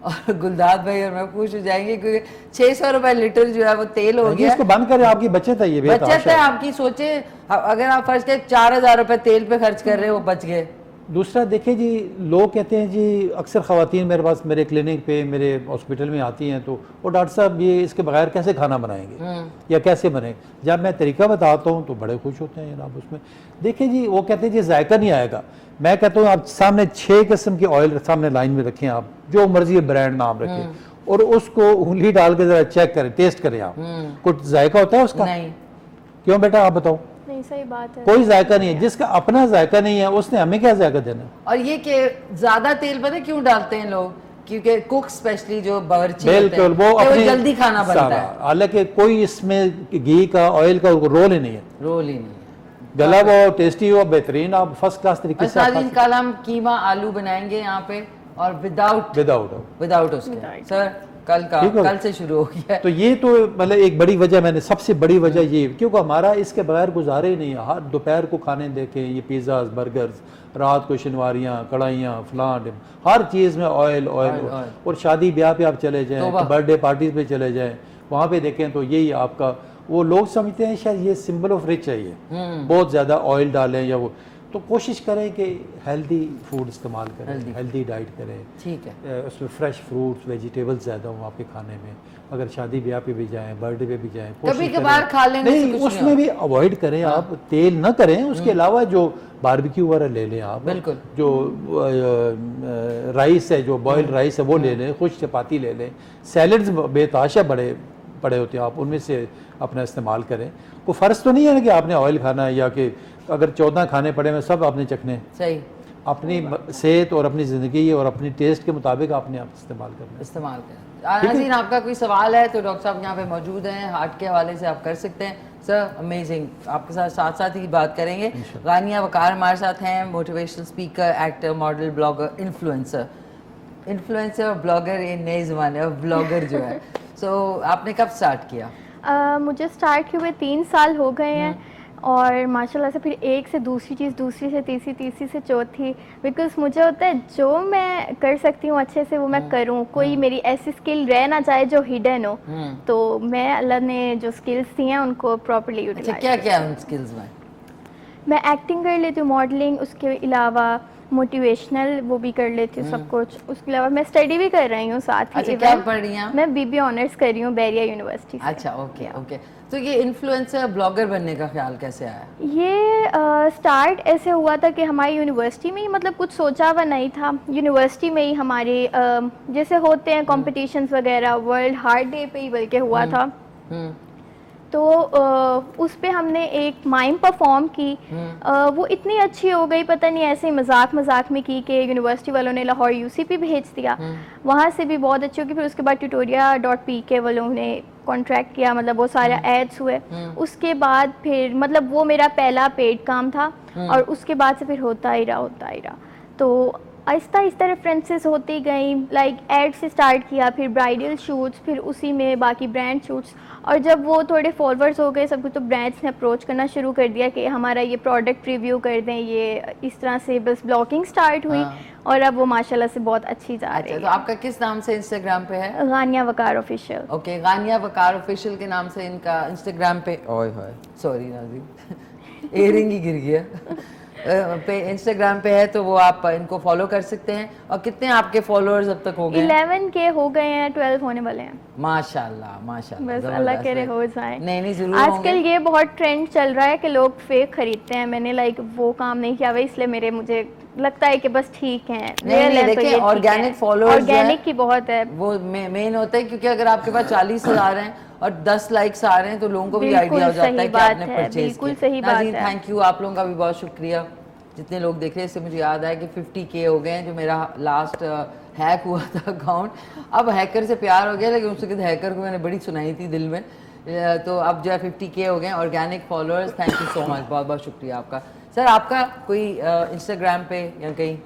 और गुलदाद भाई और मैं खुश हो जाएंगे क्योंकि 600 रुपए लीटर जो है वो तेल हो गया। इसको बंद करें, आपकी बचत है, ये बचत है आपकी। सोचे अगर आप फर्ज के 4000 रुपए तेल पे खर्च कर रहे हो, वो बच गए। दूसरा देखिए जी, लोग कहते हैं जी, अक्सर ख़वातीन मेरे पास मेरे क्लिनिक पे मेरे हॉस्पिटल में आती हैं तो वो डॉक्टर साहब ये इसके बगैर कैसे खाना बनाएंगे या कैसे बनेंगे। जब मैं तरीका बताता हूँ तो बड़े खुश होते हैं जनाब उसमें। देखिए जी, वो कहते हैं जी जायका नहीं आएगा। मैं कहता हूँ आप सामने 6 किस्म के ऑयल सामने लाइन में रखें, आप जो मर्जी ब्रांड नाम रखें और उसको उंगली डाल के ज़रा चेक करें, टेस्ट करें आप, कुछ जायका होता है उसका? नहीं। क्यों बेटा आप बताओ? नहीं, सही बात है। कोई जायका नहीं है। जिसका अपना जायका नहीं है उसने हमें क्या जायका देना? और ये कि ज्यादा तेल पता है क्यों डालते हैं लोग? क्योंकि कुक स्पेशली जो बावर्ची होते हैं, बिल्कुल वो कि अपनी जल्दी खाना बनता है। हालांकि कोई इसमें घी का ऑयल का रोल ही नहीं है, रोल ही नहीं है। गला वो टेस्टी हो बेहतरीन, आप फर्स्ट क्लास तरीके से नाज़रीन कल हम कीमा आलू बनाएंगे यहाँ पे और विदाउट विदाउट उसके। सर कल ठीक हो कल से शुरू हो गया है। तो ये तो मतलब एक बड़ी वजह, मैंने सबसे बड़ी वजह ये, क्योंकि हमारा इसके बगैर गुजारे ही नहीं है। हर दोपहर को खाने देखें ये पिज़्ज़ाज बर्गर्स, रात को शनवारियाँ कढ़ाइयाँ फलां, हर चीज़ में ऑयल ऑयल। और शादी ब्याह पे आप चले जाएँ, बर्थडे पार्टीज पे चले जाएँ, वहाँ पे देखें तो यही आपका, वो लोग समझते हैं शायद ये सिंबल ऑफ रिच है, ये बहुत ज़्यादा ऑयल डालें या वो। तो कोशिश करें कि हेल्दी फूड इस्तेमाल करें, हेल्दी डाइट करें। ठीक है। उसमें फ्रेश फ्रूट्स वेजिटेबल्स ज़्यादा हों आपके खाने में। अगर शादी ब्याह पे भी जाएं, बर्थडे पे भी जाएं, कभी कभार खा लेने से कुछ उसमें नहीं भी अवॉइड करें आप, तेल ना करें। उसके अलावा जो बारबेक्यू वगैरह ले लें आप, बिल्कुल। जो राइस है, जो बॉइल्ड राइस है वो ले लें, खुश चपाती ले लें, सैलड्स बेताशा बड़े पड़े होते हैं, आप उनमें से अपना इस्तेमाल करें। कोई फ़र्ज तो नहीं है ना कि आपने ऑयल खाना है या कि अगर 14 खाने पड़े में सब आपने चखने। सही। अपनी सेहत और अपनी ज़िंदगी और अपनी टेस्ट के मुताबिक आपने आप इस्तेमाल करना है। इस्तेमाल करें। नाज़रीन, आपका कोई सवाल है तो डॉक्टर साहब यहाँ पे मौजूद हैं, हार्ट के हवाले से आप कर सकते हैं। सर अमेजिंग, आपके साथ साथ साथ ही बात करेंगे। गानिया वकार हमारे साथ हैं, motivational speaker, actor, model, blogger, influencer और ब्लॉगर, ये नए ज़माने और ब्लॉगर जो है। सो आपने कब स्टार्ट किया? मुझे स्टार्ट किए हुए 3 साल हो गए हैं और माशाल्लाह से फिर एक से दूसरी चीज़, दूसरी से तीसरी, तीसरी से चौथी, बिकॉज मुझे होता है जो मैं कर सकती हूँ अच्छे से वो मैं करूँ। कोई मेरी ऐसी स्किल रह ना जाए जो हिडन हो, तो मैं अल्लाह ने जो स्किल्स दी हैं उनको प्रॉपर्ली अच्छा, यूटिलाइज। क्या क्या है उन स्किल्स में? मैं एक्टिंग कर लेती हूँ, मॉडलिंग, उसके अलावा मोटिवेशनल वो भी कर लेती हूँ सब कुछ। उसके अलावा मैं स्टडी भी कर रही हूँ साथ ही। अच्छा, क्या पढ़ रही हैं आप? मैं बीबी ऑनर्स कर रही हूँ बैरिया यूनिवर्सिटी से। अच्छा, ओके ओके। तो ये इन्फ्लुएंसर ब्लॉगर बनने का ख्याल कैसे आया? ये स्टार्ट ऐसे हुआ था कि हमारी यूनिवर्सिटी में ही, मतलब कुछ सोचा हुआ नहीं था, यूनिवर्सिटी में ही हमारे जैसे होते हैं कॉम्पिटिशन्स वगैरह, वर्ल्ड हार्ट डे पे ही बल्कि हुआ था। तो उस पे हमने एक माइम परफॉर्म की। वो इतनी अच्छी हो गई, पता नहीं ऐसे ही मजाक मजाक में की कि यूनिवर्सिटी वालों ने लाहौर यूसीपी भेज दिया। वहाँ से भी बहुत अच्छी होगी। फिर उसके बाद tutoria.pk वालों ने कॉन्ट्रैक्ट किया, मतलब वो सारा एड्स हुए। उसके बाद फिर मतलब वो मेरा पहला पेड काम था और उसके बाद से फिर होता ही रहा। तो आहिस्ता आहिस्ता रेफरेंसेस होती गई, लाइक एड से स्टार्ट किया, फिर ब्राइडल शूट्स, फिर उसी में बाकी ब्रांड शूट्स। और जब वो थोड़े फॉलोअर्स हो गए सब कुछ, तो ब्रांड्स ने अप्रोच करना शुरू कर दिया कि हमारा ये प्रोडक्ट रिव्यू कर दें। ये इस तरह से बस ब्लॉगिंग स्टार्ट हुई और अब वो माशाल्लाह से बहुत अच्छी जा रही है। तो आपका किस नाम से इंस्टाग्राम पे है? गानिया वकार ऑफिशियल। ओके, गानिया वकार ऑफिशियल के नाम से इनका इंस्टाग्राम पे, ओए होए सॉरी नाज़रीन एयरिंग ही गिर गया पे इंस्टाग्राम पे है, तो वो आप इनको फॉलो कर सकते हैं। और कितने आपके फॉलोअर्स अब तक हो गए? 11 के हो गए हैं, 12 होने वाले हैं। माशाल्लाह माशाल्लाह, बस अल्लाह करे हो जाए। नहीं जरूर आजकल ये बहुत ट्रेंड चल रहा है कि लोग फेक खरीदते हैं। मैंने लाइक वो काम नहीं किया हुआ, इसलिए मुझे लगता है कि बस ठीक है। नहीं देखिए, ऑर्गेनिक फॉलोअर्स ऑर्गेनिक की बहुत है, वो मेन होता है, क्योंकि अगर आपके पास 40,000 हैं और 10 लाइक्स आ रहे हैं तो लोगों को भी आइडिया हो जाता है कि आपने परचेज किया। बिल्कुल सही बात है। थैंक यू, आप लोगों का भी बहुत शुक्रिया जितने लोग देख रहे हैं। इससे मुझे याद आया कि 50K हो गए हैं, जो मेरा लास्ट हैक हुआ था अकाउंट। अब हैकर से प्यार हो गया, लेकिन उसके बाद हैकर को मैंने बड़ी सुनाई थी दिल में। तो अब जो है 50K हो गए हैं organic followers. Thank you so much, बहुत बहुत शुक्रिया आपका। सर आपका कोई इंस्टाग्राम पे या कहीं?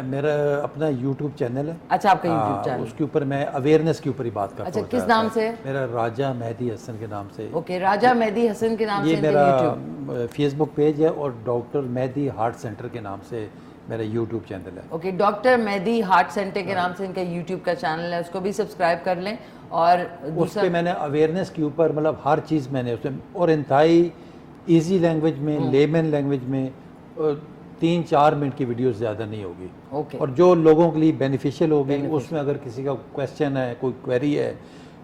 मेरा अपना यूट्यूब चैनल है। अच्छा, आपका यूट्यूब चैनल, उसके ऊपर मैं अवेयरनेस के ऊपर ही बात करता हूँ। अच्छा, किस नाम से? मेरा राजा मेहदी हसन के नाम से। ओके, राजा मेहदी हसन के नाम से ये मेरा फेसबुक पेज है और डॉक्टर मेहदी हार्ट सेंटर के नाम से मेरा यूट्यूब चैनल है। Okay, doctor Mehdi heart centre के नाम से इनका यूट्यूब का चैनल है, उसको भी सब्सक्राइब कर लें। और उस पर मैंने अवेयरनेस के ऊपर मतलब हर चीज़ मैंने उसमें, और इंतहाई ईजी लैंग्वेज में, लेमन लैंग्वेज में 3-4 मिनट की वीडियो ज़्यादा नहीं होगी। ओके। और जो लोगों के लिए बेनिफिशियल होगी, उसमें अगर किसी का क्वेश्चन है, कोई क्वेरी है,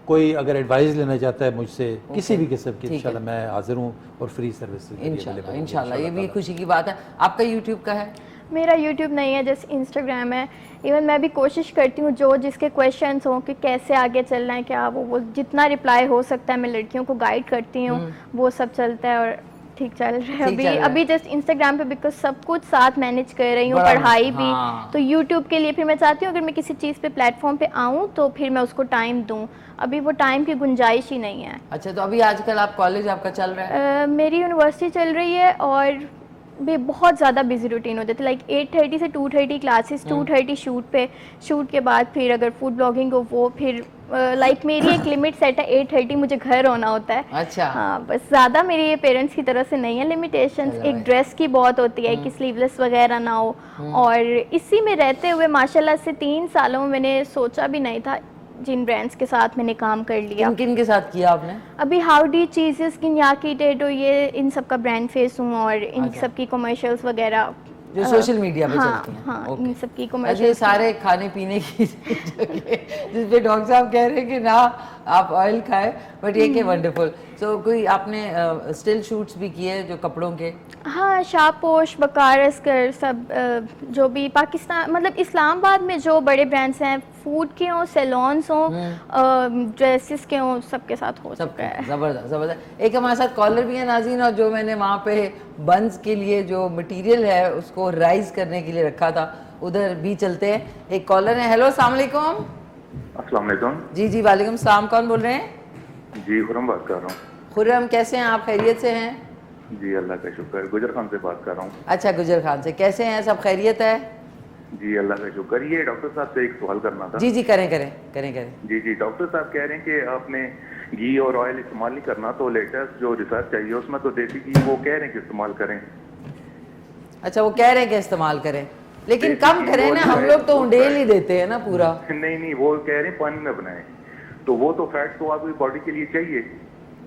कोई अगर एडवाइस लेना चाहता है मुझसे किसी भी किस्म की, इंशाल्लाह मैं हाजिर हूँ और फ्री सर्विस इंशाल्लाह। ये भी खुशी की बात है। आपका यूट्यूब का है? मेरा यूट्यूब नहीं है, जस्ट इंस्टाग्राम है। इवन मैं भी कोशिश करती हूँ जो जिसके क्वेश्चंस हों कि कैसे आगे चलना है, क्या वो जितना रिप्लाई हो सकता है मैं लड़कियों को गाइड करती हूँ, वो सब चलता है और ठीक चल रहा है। अभी जस्ट इंस्टाग्राम पे बिकॉज सब कुछ साथ मैनेज कर रही हूँ, पढ़ाई भी। तो यूट्यूब के लिए फिर मैं चाहती हूँ अगर मैं किसी चीज़ पे प्लेटफॉर्म पे आऊँ तो फिर मैं उसको टाइम दूँ। अभी वो टाइम की गुंजाइश ही नहीं है। अच्छा, तो अभी आजकल आप कॉलेज आपका चल रहा है? मेरी यूनिवर्सिटी चल रही है और भी बहुत ज़्यादा बिजी रूटीन हो जाती है। लाइक 8:30 से 2:30 क्लासेस, 2:30 शूट के बाद फिर अगर फूड ब्लॉगिंग हो वो फिर लाइक मेरी एक लिमिट सेट है 8:30 मुझे घर होना होता है। अच्छा। हाँ, बस ज़्यादा मेरी पेरेंट्स की तरफ से नहीं है लिमिटेशंस। एक ड्रेस की बहुत होती है कि स्लीवलेस वगैरह ना हो। और इसी में रहते हुए माशाल्लाह से 3 सालों में मैंने सोचा भी नहीं था जिन ब्रांड्स के साथ मैंने काम कर लिया। किन के साथ किया आपने? अभी हाउडी चीजेस, किन्याकी टेटो, ये इन सब का ब्रांड फेस हूँ और इन सब की कमर्शियल्स वगैरह जो सोशल मीडिया पे हाँ, चलती हैं। हाँ, इन सब की अच्छा, कमर्शियल। ये सारे खाने पीने की जिस पे डॉक्टर साहब कह रहे हैं कि ना आप ऑयल खाए, बट ये कि वंडरफुल। सो कोई आपने स्टिल शूट्स भी किए जो कपड़ों के? हाँ, शापोश, बकार अस्कर, सब जो भी पाकिस्तान मतलब इस्लामाबाद में जो बड़े ब्रांड्स हैं, फूड के हों, सैलॉन्स हों, ड्रेसेस के हों, सबके साथ हो सब चुका है। जबरदस्त जबरदस्त। एक हमारे साथ कॉलर भी है नाज़रीन, और जो मैंने वहाँ पे बंस के लिए जो मटेरियल है उसको राइज करने के लिए रखा था, उधर भी चलते हैं। एक कॉलर है। हेलो, अस्सलाम वालेकुम। अस्सलाम वालेकुम। जी जी वालेकुम सलाम। कौन बोल रहे हैं? जी खुरम बात कर रहा हूँ। खुर्रम, कैसे हैं आप? खैरियत से हैं? जी अल्लाह का शुक्र। गुजर खान से बात कर रहा हूँ। अच्छा, गुजर खान से। कैसे हैं? सब खैरियत है? जी अल्लाह का शुक्र। ये डॉक्टर साहब से एक सवाल करना था। जी जी, करें करें करें करें। जी जी, डॉक्टर साहब कह रहे हैं कि आपने घी और ऑयल इस्तेमाल नहीं करना, तो लेटेस्ट जो रिसर्च चाहिए उसमें तो देसी घी वो कह रहे हैं कि इस्तेमाल करें। अच्छा, वो कह रहे हैं कि इस्तेमाल करें, लेकिन देसी कम घी करें वो ना, जो हम है, लोग तो वो उंडेल ही देते हैं ना पूरा। नहीं नहीं, वो कह रहे हैं पानी में बनाएं, तो वो तो फैट तो आपकी बॉडी के लिए चाहिए।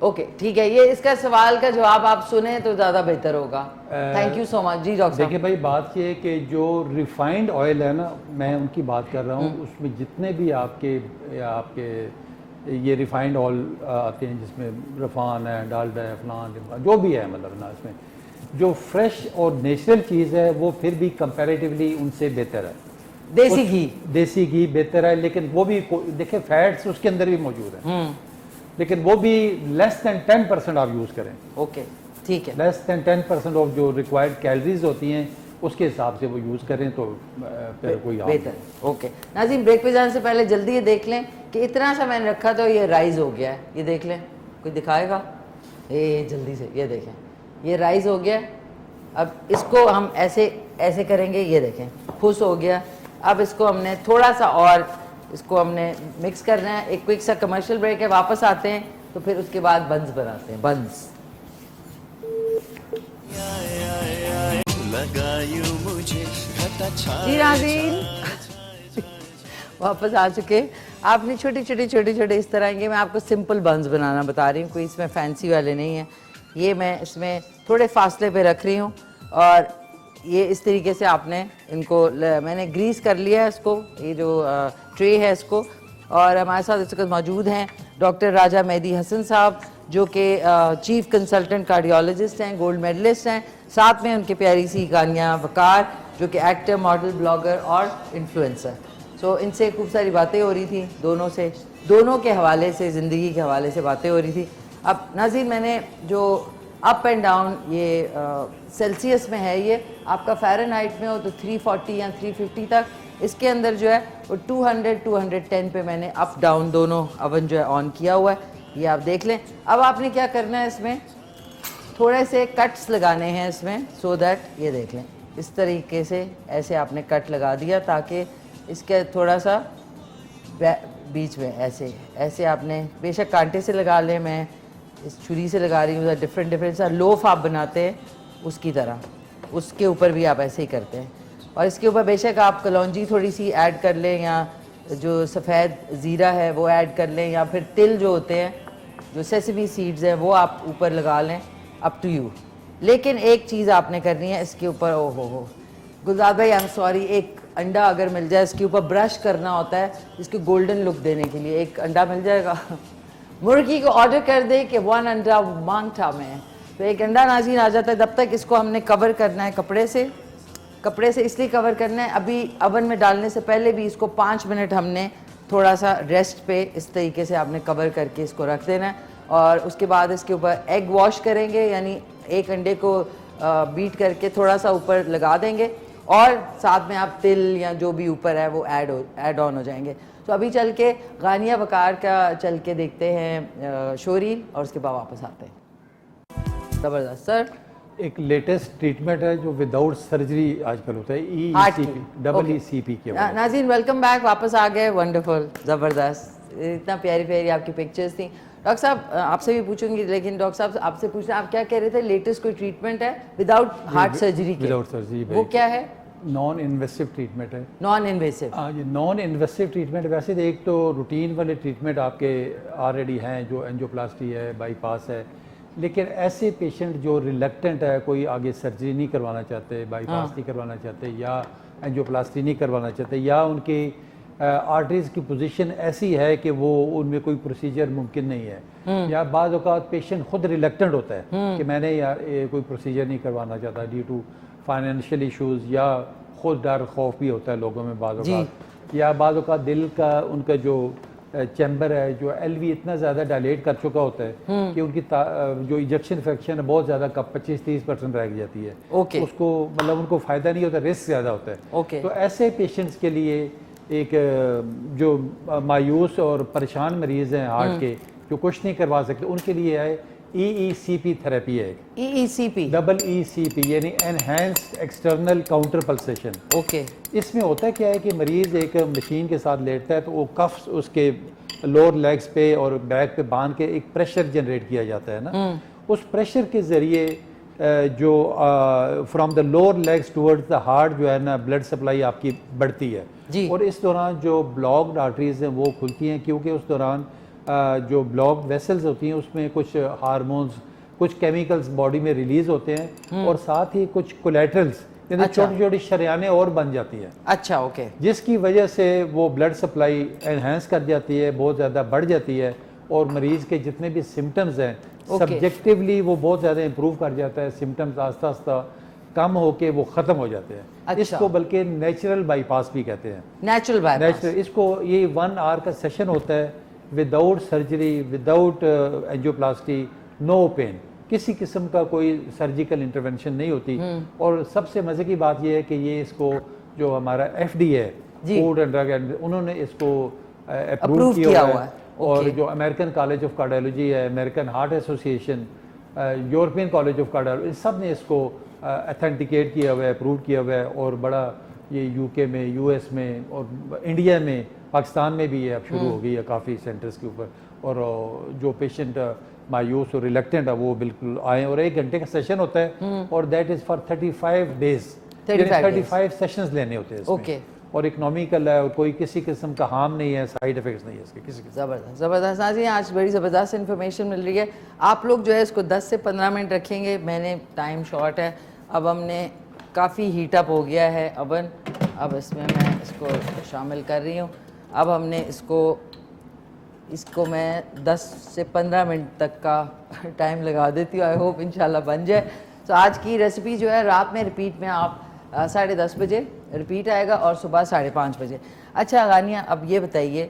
ओके ठीक है, ये इसका सवाल का जवाब आप सुने तो ज़्यादा बेहतर होगा। Thank you so much. जी डॉक्टर देखिए भाई, बात ये है कि जो रिफाइंड ऑयल है ना, मैं उनकी बात कर रहा हूँ, उसमें जितने भी आपके ये रिफाइंड ऑयल आते हैं, जिसमें रफान है, डालडा है, फलान जो भी है, मतलब ना इसमें जो फ्रेश और नेचुरल चीज़ है वो फिर भी कंपैरेटिवली उनसे बेहतर है। देसी घी, देसी घी बेहतर है, लेकिन वो भी देखिए फैट्स उसके अंदर भी मौजूद है, लेकिन वो भी लेस दैन 10% आप यूज़ करें। ओके ठीक है। लेस दैन 10% ऑफ जो रिक्वायर्ड कैलोरीज होती हैं उसके हिसाब से वो यूज़ करें तो फिर कोई बेहतर। ओके नाज़रीन, ब्रेक पे जाने से पहले जल्दी ये देख लें कि इतना सा मैंने रखा तो ये राइज हो गया है। ये देख लें, कोई दिखाएगा? ये जल्दी से ये देखें, ये राइज हो गया। अब इसको हम ऐसे ऐसे करेंगे, ये देखें फुस हो गया। अब इसको हमने थोड़ा सा और इसको हमने मिक्स करना है। एक क्विक सा कमर्शियल ब्रेक है, वापस आते हैं तो फिर उसके बाद बंस बनाते हैं। बंस जी नाज़रीन वापस आ चुके। आपने छोटे छोटे इस तरह के, मैं आपको सिंपल बंस बनाना बता रही हूँ, कोई इसमें फैंसी वाले नहीं है। ये मैं इसमें थोड़े फासले पे रख रही हूँ, और ये इस तरीके से आपने इनको मैंने ग्रीस कर लिया है इसको, ये जो ट्रे है इसको। और हमारे साथ इस वक्त मौजूद हैं डॉक्टर राजा मेहदी हसन साहब, जो कि चीफ कंसल्टेंट कार्डियोलॉजिस्ट हैं, गोल्ड मेडलिस्ट हैं। साथ में उनके प्यारी सी गानिया वकार, जो कि एक्टर, मॉडल, ब्लॉगर और इन्फ्लुएंसर। सो इनसे खूब सारी बातें हो रही थी, दोनों के हवाले से, ज़िंदगी के हवाले से बातें हो रही थी। अब नाज़रीन, मैंने जो अप एंड डाउन ये सेल्सियस में है, ये आपका फ़ारेनहाइट में हो तो 340 या 350 तक, इसके अंदर जो है वो 200-210 पे मैंने अप डाउन दोनों अवन जो है ऑन किया हुआ है। ये आप देख लें। अब आपने क्या करना है, इसमें थोड़े से कट्स लगाने हैं इसमें, सो दैट ये देख लें इस तरीके से ऐसे आपने कट लगा दिया, ताकि इसके थोड़ा सा बीच में ऐसे ऐसे आपने, बेशक कांटे से लगा लें, मैं इस छुरी से लगा रही हूँ, डिफरेंट सा लोफ आप बनाते हैं उसकी तरह, उसके ऊपर भी आप ऐसे ही करते हैं। और इसके ऊपर बेशक आप कलौंजी थोड़ी सी ऐड कर लें, या जो सफ़ेद ज़ीरा है वो ऐड कर लें, या फिर तिल जो होते हैं, जो सेसमी सीड्स हैं, वो आप ऊपर लगा लें, अप टू यू। लेकिन एक चीज़ आपने करनी है इसके ऊपर, ओ हो गुलजार भाई, आई एम सॉरी, एक अंडा अगर मिल जाए, इसके ऊपर ब्रश करना होता है इसके गोल्डन लुक देने के लिए। एक अंडा मिल जाएगा, मुर्गी को ऑर्डर कर दे कि 1 अंडा मांगता में, तो एक अंडा नाज़रीन आ जाता है। जब तक इसको हमने कवर करना है कपड़े से इसलिए कवर करना है, अभी अवन में डालने से पहले भी इसको 5 मिनट हमने थोड़ा सा रेस्ट पे इस तरीके से आपने कवर करके इसको रख देना है। और उसके बाद इसके ऊपर एग वॉश करेंगे, यानी एक अंडे को बीट करके थोड़ा सा ऊपर लगा देंगे, और साथ में आप तिल या जो भी ऊपर है वो ऐड ऑन हो जाएंगे। तो अभी चल के गानिया वकार का चल के देखते हैं शोरील, और उसके बाद वापस आते हैं। ज़बरदस्त सर। एक लेटेस्ट ट्रीटमेंट है जो विदाउट सर्जरी आजकल होता है, ECP के बाद। नाज़रीन वेलकम बैक, वापस आ गए। वंडरफुल, ज़बरदस्त, इतना प्यारी आपकी पिक्चर्स थी। डॉक्टर साहब आपसे भी पूछूंगी, लेकिन डॉक्टर साहब आपसे पूछना, आप क्या कह रहे थे, लेटेस्ट कोई ट्रीटमेंट है विदाउट हार्ट सर्जरी के? विदाउट सर्जरी, वो क्या है? नॉन इन्वेसिव ट्रीटमेंट है। Non invasive? हाँ, ये नॉन इन्वेसिव ट्रीटमेंट, वैसे तो एक तो रूटीन वाले ट्रीटमेंट आपके ऑलरेडी हैं, जो एंजियोप्लास्टी है, बाईपास है, लेकिन ऐसे पेशेंट जो रिलक्टेंट है, कोई आगे सर्जरी नहीं करवाना चाहते, बाईपास नहीं करवाना चाहते, या एंजियोप्लास्टी नहीं करवाना चाहते, या उनकी आर्टरीज की पोजीशन ऐसी है कि वो उनमें कोई प्रोसीजर मुमकिन नहीं है, या बाद औक़ात पेशेंट खुद रिलक्टेंट होता है कि मैंने यार कोई प्रोसीजर नहीं करवाना चाहता ड्यू टू फाइनेंशियल इश्यूज़, या खुद डर खौफ भी होता है लोगों में बाद औक़ात, या बाद का दिल का उनका जो चैम्बर है जो एलवी इतना ज़्यादा डायलेट कर चुका होता है कि उनकी जो इंजेक्शन फ्रैक्शन है बहुत ज़्यादा कम 25-30% रह जाती है। ओके। उसको मतलब उनको फ़ायदा नहीं होता, रिस्क ज़्यादा होता है। ओके। तो ऐसे पेशेंट्स के लिए एक जो मायूस और परेशान मरीज़ हैं हार्ट के जो कुछ नहीं करवा सकते उनके लिए है EECP थेरेपी है। EECP EECP यानी enhanced external counter pulsation. Okay. इसमें होता क्या है कि मरीज़ एक मशीन के साथ लेटता है तो वो कफ्स उसके लोअर लेग्स पे और बैक पे बांध के एक प्रेशर जनरेट किया जाता है ना, उस प्रेशर के ज़रिए जो from the lower legs towards the heart जो है ना ब्लड सप्लाई आपकी बढ़ती है जी। और इस दौरान जो ब्लॉक्ड आर्टरीज हैं वो खुलती हैं क्योंकि उस दौरान जो ब्लॉक वेसल्स होती हैं उसमें कुछ हार्मोन्स कुछ केमिकल्स बॉडी में रिलीज होते हैं और साथ ही कुछ कोलेटरल्स यानी छोटी छोटी शरियानें और बन जाती हैं। अच्छा ओके। जिसकी वजह से वो ब्लड सप्लाई एनहेंस कर जाती है, बहुत ज़्यादा बढ़ जाती है और मरीज़ के जितने भी सिम्टम्स हैं सब्जेक्टिवली वो बहुत ज़्यादा इंप्रूव कर जाता है। सिम्टम्स आस्ता आस्ता कम होके वो ख़त्म हो जाते हैं। अच्छा। इसको बल्कि नेचुरल बाईपास भी कहते हैं। Natural bypass. इसको ये 1 आवर का सेशन होता है without surgery, without angioplasty, no pain, किसी किस्म का कोई सर्जिकल इंटरवेंशन नहीं होती। और सबसे मज़े की बात यह है कि ये इसको जो हमारा FDA है फूड एंड ड्रग उन्होंने इसको अप्रूव किया हुआ है। और जो अमेरिकन कॉलेज ऑफ कार्डियोलॉजी है, American heart association, European college of cardiology, सब ने इसको अथेंटिकेट किया हुआ है, अप्रूव किया हुआ है। और बड़ा ये UK में, US में और इंडिया में, पाकिस्तान में भी ये अब शुरू हो गई है काफ़ी सेंटर्स के ऊपर। और जो पेशेंट मायूस और रिलेक्टेंट है वो बिल्कुल आए और 1 घंटे का सेशन होता है और that is for 35 days, 35 sessions लेने होते हैं इसमें। ओके। और इकोनॉमिकल है और कोई किसी किस्म का हार्म नहीं है, साइड इफेक्ट्स नहीं है इसके किसी किस्म। ज़बरदस्त ज़बरदस्त। नाज़रीन आज बड़ी ज़बरदस्त इन्फॉर्मेशन मिल रही है। आप लोग जो है इसको 10 से 15 मिनट रखेंगे, मैंने टाइम शॉर्ट है। अब हमने काफ़ी हीटअप हो गया है अवन, अब इसमें मैं इसको शामिल कर रही हूँ। अब हमने इसको मैं 10 से 15 मिनट तक का टाइम लगा देती हूँ। आई होप इंशाल्लाह बन जाए। तो आज की रेसिपी जो है रात में रिपीट में आप 10:30 बजे रिपीट आएगा और सुबह 5:30 बजे। अच्छा गानिया, अब ये बताइए,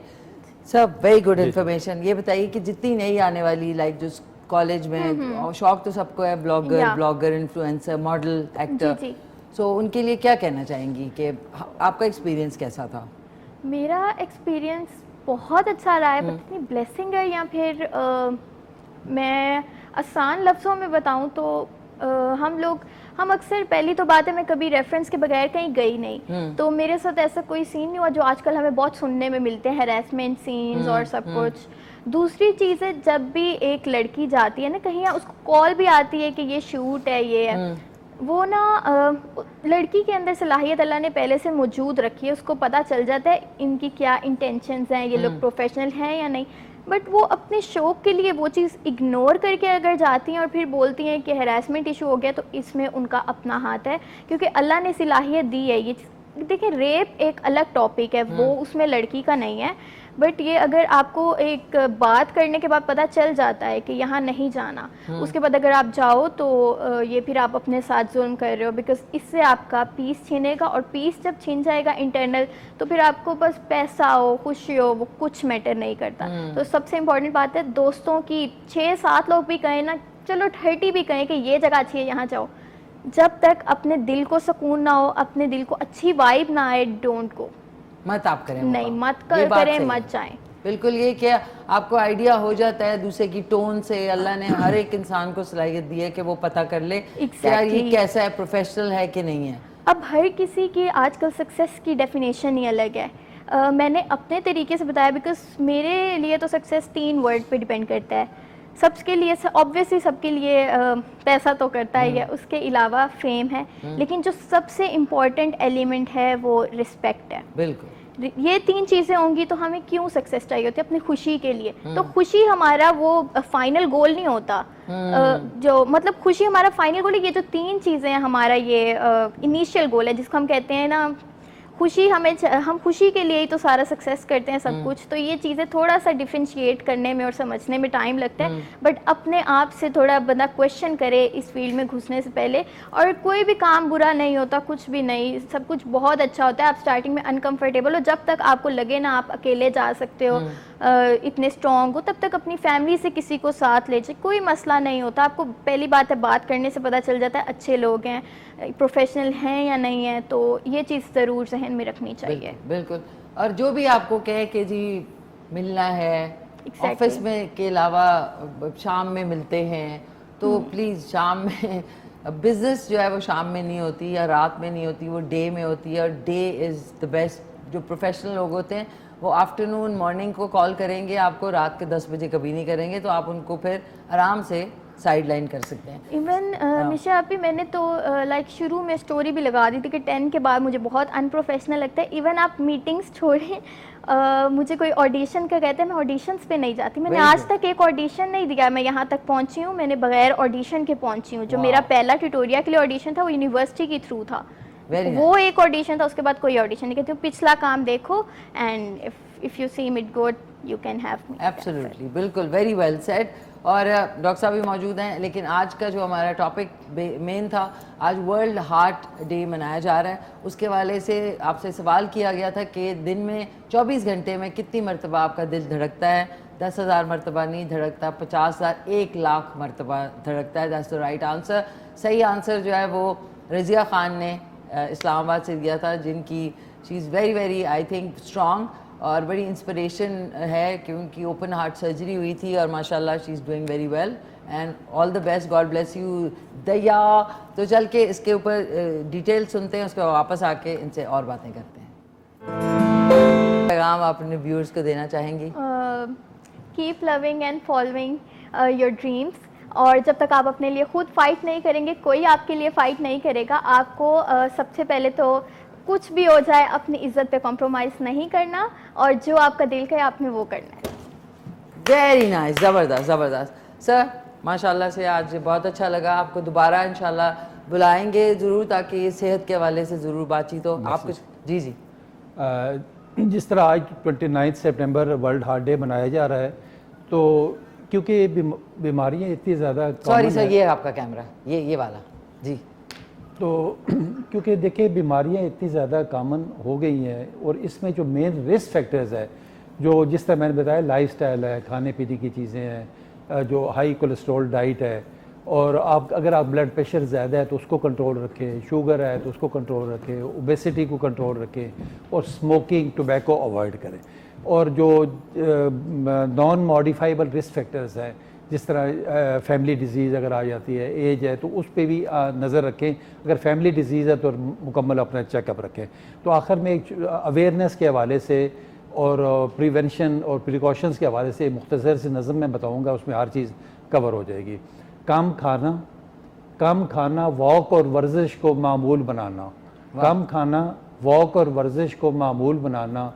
सब वेरी गुड इन्फॉर्मेशन, ये बताइए कि जितनी नई आने वाली लाइक जो कॉलेज में शौक तो सबको है, ब्लॉगर, इन्फ्लुएंसर, मॉडल, एक्टर, सो उनके लिए क्या कहना चाहेंगी कि आपका एक्सपीरियंस कैसा था? मेरा एक्सपीरियंस बहुत अच्छा रहा है। पता नहीं ब्लेसिंग है या फिर मैं आसान लफ्ज़ों में बताऊं तो हम अक्सर, पहली तो बात है मैं कभी रेफरेंस के बगैर कहीं गई नहीं, तो मेरे साथ ऐसा कोई सीन नहीं हुआ जो आजकल हमें बहुत सुनने में मिलते हैं, हैरेसमेंट सीन्स और सब कुछ। दूसरी चीज़ है, जब भी एक लड़की जाती है ना कहीं, उसको कॉल भी आती है कि ये शूट है, ये है, वो ना लड़की के अंदर सलाहियत अल्लाह ने पहले से मौजूद रखी है, उसको पता चल जाता है इनकी क्या इंटेंशंस हैं, ये लोग प्रोफेशनल हैं या नहीं। बट वो अपने शौक के लिए वो चीज़ इग्नोर करके अगर जाती हैं और फिर बोलती हैं कि हैरेसमेंट इशू हो गया, तो इसमें उनका अपना हाथ है, क्योंकि अल्लाह ने सलाहियत दी है। ये देखिए, रेप एक अलग टॉपिक है, वो उसमें लड़की का नहीं है, बट ये अगर आपको एक बात करने के बाद पता चल जाता है कि यहाँ नहीं जाना, उसके बाद अगर आप जाओ तो ये फिर आप अपने साथ जुल्म कर रहे हो, बिकॉज इससे आपका पीस छीनेगा, और पीस जब छीन जाएगा इंटरनल, तो फिर आपको बस पैसा हो, खुशी हो, वो कुछ मैटर नहीं करता। तो सबसे इम्पॉर्टेंट बात है, दोस्तों की 6-7 लोग भी कहें ना, चलो 30 भी कहें कि ये जगह अच्छी है यहाँ जाओ, जब तक अपने दिल को सुकून ना हो, अपने दिल को अच्छी वाइब ना आए, डोंट गो, मत आप करें, नहीं मत करें, मत जाएं। बिल्कुल, ये क्या आपको आइडिया हो जाता है दूसरे की टोन से। अल्लाह ने हर एक इंसान को सलाहियत दी है कि वो पता कर ले यार ये कैसा है, प्रोफेशनल है कि नहीं है। अब हर किसी की आजकल सक्सेस की डेफिनेशन ही अलग है। मैंने अपने तरीके से बताया, बिकॉज मेरे लिए तो सक्सेस 3 वर्ड पे डिपेंड करता है। सबके लिए ऑब्वियसली सबके लिए पैसा तो करता ही है, उसके अलावा फेम है, लेकिन जो सबसे इम्पॉर्टेंट एलिमेंट है वो रिस्पेक्ट है। बिल्कुल, ये 3 चीज़ें होंगी तो हमें क्यों सक्सेस चाहिए होती है? अपनी खुशी के लिए। तो खुशी हमारा वो फाइनल गोल नहीं होता, जो मतलब खुशी हमारा फाइनल गोल है। ये जो 3 चीज़ें हैं, हमारा ये इनिशियल गोल है, जिसको हम कहते हैं ना खुशी हम खुशी के लिए ही तो सारा सक्सेस करते हैं सब कुछ, तो ये चीज़ें थोड़ा सा डिफरेंशिएट करने में और समझने में टाइम लगता है। बट अपने आप से थोड़ा बंदा क्वेश्चन करे इस फील्ड में घुसने से पहले, और कोई भी काम बुरा नहीं होता, कुछ भी नहीं, सब कुछ बहुत अच्छा होता है। आप स्टार्टिंग में अनकंफर्टेबल हो, जब तक आपको लगे ना आप अकेले जा सकते हो, इतने स्ट्रॉन्ग हो, तब तक अपनी फैमिली से किसी को साथ ले जाए, कोई मसला नहीं होता। आपको पहली बात है बात करने से पता चल जाता है अच्छे लोग हैं, प्रोफेशनल हैं या नहीं है, तो ये चीज़ ज़रूर जहन में रखनी चाहिए। बिल्कुल। और जो भी आपको कहे कि जी मिलना है Exactly. ऑफिस में के अलावा शाम में मिलते हैं, तो प्लीज़ शाम में बिजनेस जो है वो शाम में नहीं होती या रात में नहीं होती, वो डे में होती है। और डे इज़ द बेस्ट। जो प्रोफेशनल लोग होते हैं वो आफ्टरनून मॉर्निंग को कॉल करेंगे आपको, रात के 10 बजे कभी नहीं करेंगे, तो आप उनको फिर आराम से साइड लाइन कर सकते हैं। इवन मिशा अभी मैंने तो लाइक शुरू में स्टोरी भी लगा दी थी कि 10 के बाद मुझे बहुत अनप्रोफेशनल लगता है। इवन आप मीटिंग्स छोड़ें, मुझे कोई ऑडिशन का कहते हैं, मैं ऑडिशंस पे नहीं जाती। मैंने आज तक एक ऑडिशन नहीं दिया। मैं यहाँ तक पहुँची हूँ, मैंने बगैर ऑडिशन के पहुँची हूँ। जो मेरा पहला ट्यूटोरिया के लिए ऑडिशन था वो यूनिवर्सिटी के थ्रू था, वो एक ऑडिशन था, उसके बाद कोई ऑडिशन नहीं। कहती हूँ पिछला काम देखो, and if you see it good you can have me. Absolutely, बिल्कुल, वेरी वेल सेड। और डॉक्टर साहब भी मौजूद हैं, लेकिन आज का जो हमारा टॉपिक मेन था, आज वर्ल्ड हार्ट डे मनाया जा रहा है। उसके वाले से आपसे सवाल किया गया था कि दिन में 24 घंटे में कितनी मरतबा आपका दिल धड़कता है। 10,000 मरतबा नहीं धड़कता, 50,000, 1 लाख मरतबा धड़कता है। That's the right answer. सही आंसर जो है वो रज़िया खान ने इस्लामाबाद से दिया था, जिनकी she is very very I think strong और बड़ी इंस्पिरेशन है, क्योंकि ओपन हार्ट सर्जरी हुई थी और माशाल्लाह she is doing very well and all the best, god bless you Daya. तो चल के इसके ऊपर डिटेल सुनते हैं, उसके बाद वापस आके इनसे और बातें करते हैं। पैगाम आप अपने व्यूअर्स को देना चाहेंगी? Keep loving and following your dreams, और जब तक आप अपने लिए खुद फाइट नहीं करेंगे, कोई आपके लिए फाइट नहीं करेगा। आपको सबसे पहले तो कुछ भी हो जाए अपनी इज्जत पे कॉम्प्रोमाइज़ नहीं करना, और जो आपका दिल कहे आपने वो करना है। वेरी नाइस, ज़बरदस्त ज़बरदस्त। सर माशाल्लाह से आज बहुत अच्छा लगा। आपको दोबारा इंशाल्लाह बुलाएंगे ज़रूर, ताकि सेहत के हवाले से ज़रूर बातचीत हो। आप कुछ जी जी जिस तरह आज 29 सितंबर वर्ल्ड हार्ट डे मनाया जा रहा है, तो क्योंकि बीमारियां इतनी ज़्यादा, सॉरी सर, ये आपका कैमरा, ये वाला जी। तो क्योंकि देखिए बीमारियां इतनी ज़्यादा कॉमन हो गई हैं, और इसमें जो मेन रिस्क फैक्टर्स है, जो जिस तरह मैंने बताया लाइफस्टाइल है, खाने पीने की चीज़ें हैं, जो हाई कोलेस्ट्रॉल डाइट है, और आप अगर आप ब्लड प्रेशर ज़्यादा है तो उसको कंट्रोल रखें, शुगर है तो उसको कंट्रोल रखें, ओबेसिटी को कंट्रोल रखें, और स्मोकिंग टोबैको अवॉइड करें। और जो नॉन मॉडिफाइबल रिस्क फैक्टर्स हैं, जिस तरह फैमिली डिजीज़ अगर आ जाती है, एज है, तो उस पर भी नज़र रखें। अगर फैमिली डिजीज़ है तो मुकम्मल अपना चेकअप रखें। तो आखिर में एक अवेयरनेस के हवाले से और प्रिवेंशन और प्रिकॉशंस के हवाले से मुख्तसर सी नज़म में बताऊँगा, उसमें हर चीज़ कवर हो जाएगी। कम खाना, वॉक और वर्जिश को मामूल बनाना, कम खाना, वॉक और वर्जिश को मामूल बनाना,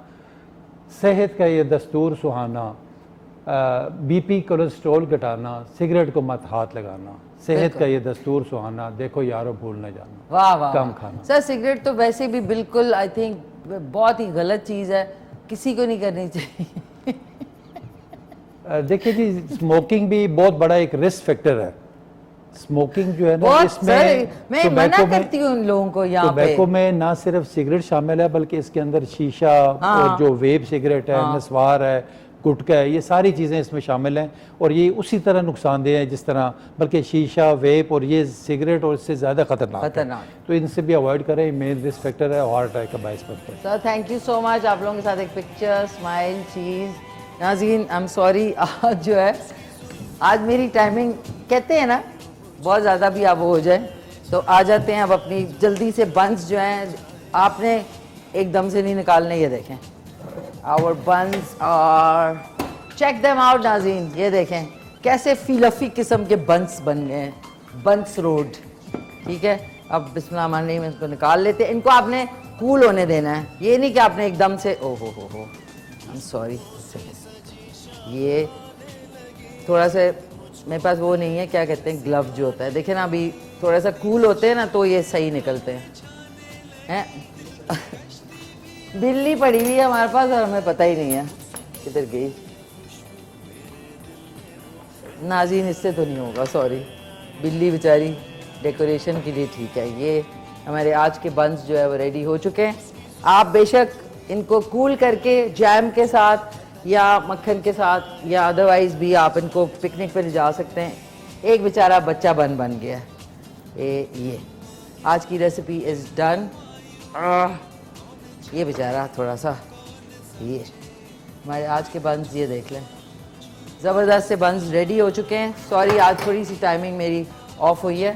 सेहत का ये दस्तूर सुहाना, बीपी कोलेस्ट्रॉल घटाना, सिगरेट को मत हाथ लगाना, सेहत का ये दस्तूर सुहाना, देखो यारो भूल न जाना। वाह वाह, कम खाना। सर सिगरेट तो वैसे भी बिल्कुल आई थिंक बहुत ही गलत चीज़ है, किसी को नहीं करनी चाहिए। देखिए जी, स्मोकिंग भी बहुत बड़ा एक रिस्क फैक्टर है। स्मोकिंग जो है ना, इसमें मैं मना करती हूँ उन लोगों को यहाँ पे। टोबैको में ना सिर्फ सिगरेट शामिल है, बल्कि इसके अंदर शीशा और जो वेब सिगरेट है, नस्वार है, गुटखा है, ये सारी चीज़ें इसमें शामिल हैं, और ये उसी तरह नुकसानदेह है जिस तरह, बल्कि शीशा, वेप और ये सिगरेट और इससे ज़्यादा खतरनाक है। तो इनसे भी अवॉइड करें, मेन रिस्क फैक्टर है, हार्ट अटैक का बायस बनता है। Sir thank you so much. आप लोगों के साथ एक पिक्चर, स्माइल, चीज़। नाज़रीन आई एम सॉरी, आज जो है, आज मेरी टाइमिंग कहते हैं ना बहुत ज़्यादा भी आप वो हो जाए तो आ जाते हैं। अब अपनी जल्दी से बंस जो हैं आपने एकदम से नहीं निकालने, ये देखें आवर बंस और चेक देम आउट नाज़रीन, ये देखें कैसे फिलफी किस्म के बंस बन गए हैं, बंस रोड। ठीक है, अब बिस्मिल्लाह रहमान रहीम इसको निकाल लेते हैं। इनको आपने कूल होने देना है, ये नहीं कि आपने एकदम से ओ हो आई एम सॉरी। ये थोड़ा सा मेरे पास वो नहीं है, क्या कहते हैं, ग्लव जो होता है, देखें ना, अभी थोड़ा सा कूल होते हैं ना तो ये सही निकलते हैं। बिल्ली पड़ी हुई है हमारे पास और हमें पता ही नहीं है किधर गई। नाज़रीन इससे तो नहीं होगा, सॉरी। बिल्ली बेचारी डेकोरेशन के लिए ठीक है। ये हमारे आज के बंस जो है वो रेडी हो चुके हैं। आप बेशक इनको कूल करके जैम के साथ या मक्खन के साथ या अदरवाइज़ भी आप इनको पिकनिक पे ले जा सकते हैं। एक बेचारा बच्चा बन गया है। ये आज की रेसिपी इज़ डन। ये बेचारा थोड़ा सा, ये हमारे आज के बंस ये देख लें, ज़बरदस्त से बंस रेडी हो चुके हैं। सॉरी आज थोड़ी सी टाइमिंग मेरी ऑफ हुई है।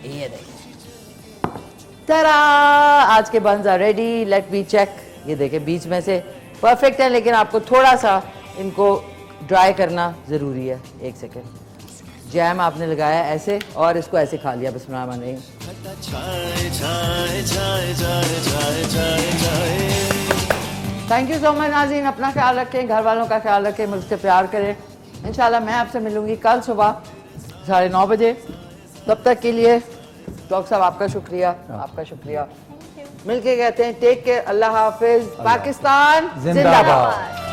ये देखें, तरा आज के buns are ready. Let me check. ये देखें बीच में से परफेक्ट है, लेकिन आपको थोड़ा सा इनको ड्राई करना ज़रूरी है। एक सेकेंड। जैम आपने लगाया ऐसे और इसको ऐसे खा लिया। बिस्मिल्लाहिर्रहमानिर्रहीम। थैंक यू सो मच नाज़रीन। अपना ख्याल रखें, घर वालों का ख्याल रखें, मुझसे प्यार करें। इंशाल्लाह मैं आपसे मिलूंगी कल सुबह 9:30 बजे। तब तक के लिए डॉक्टर साहब आपका शुक्रिया, आपका शुक्रिया। मिलके कहते हैं टेक केयर, अल्लाह हाफिज, पाकिस्तान जिंदाबाद।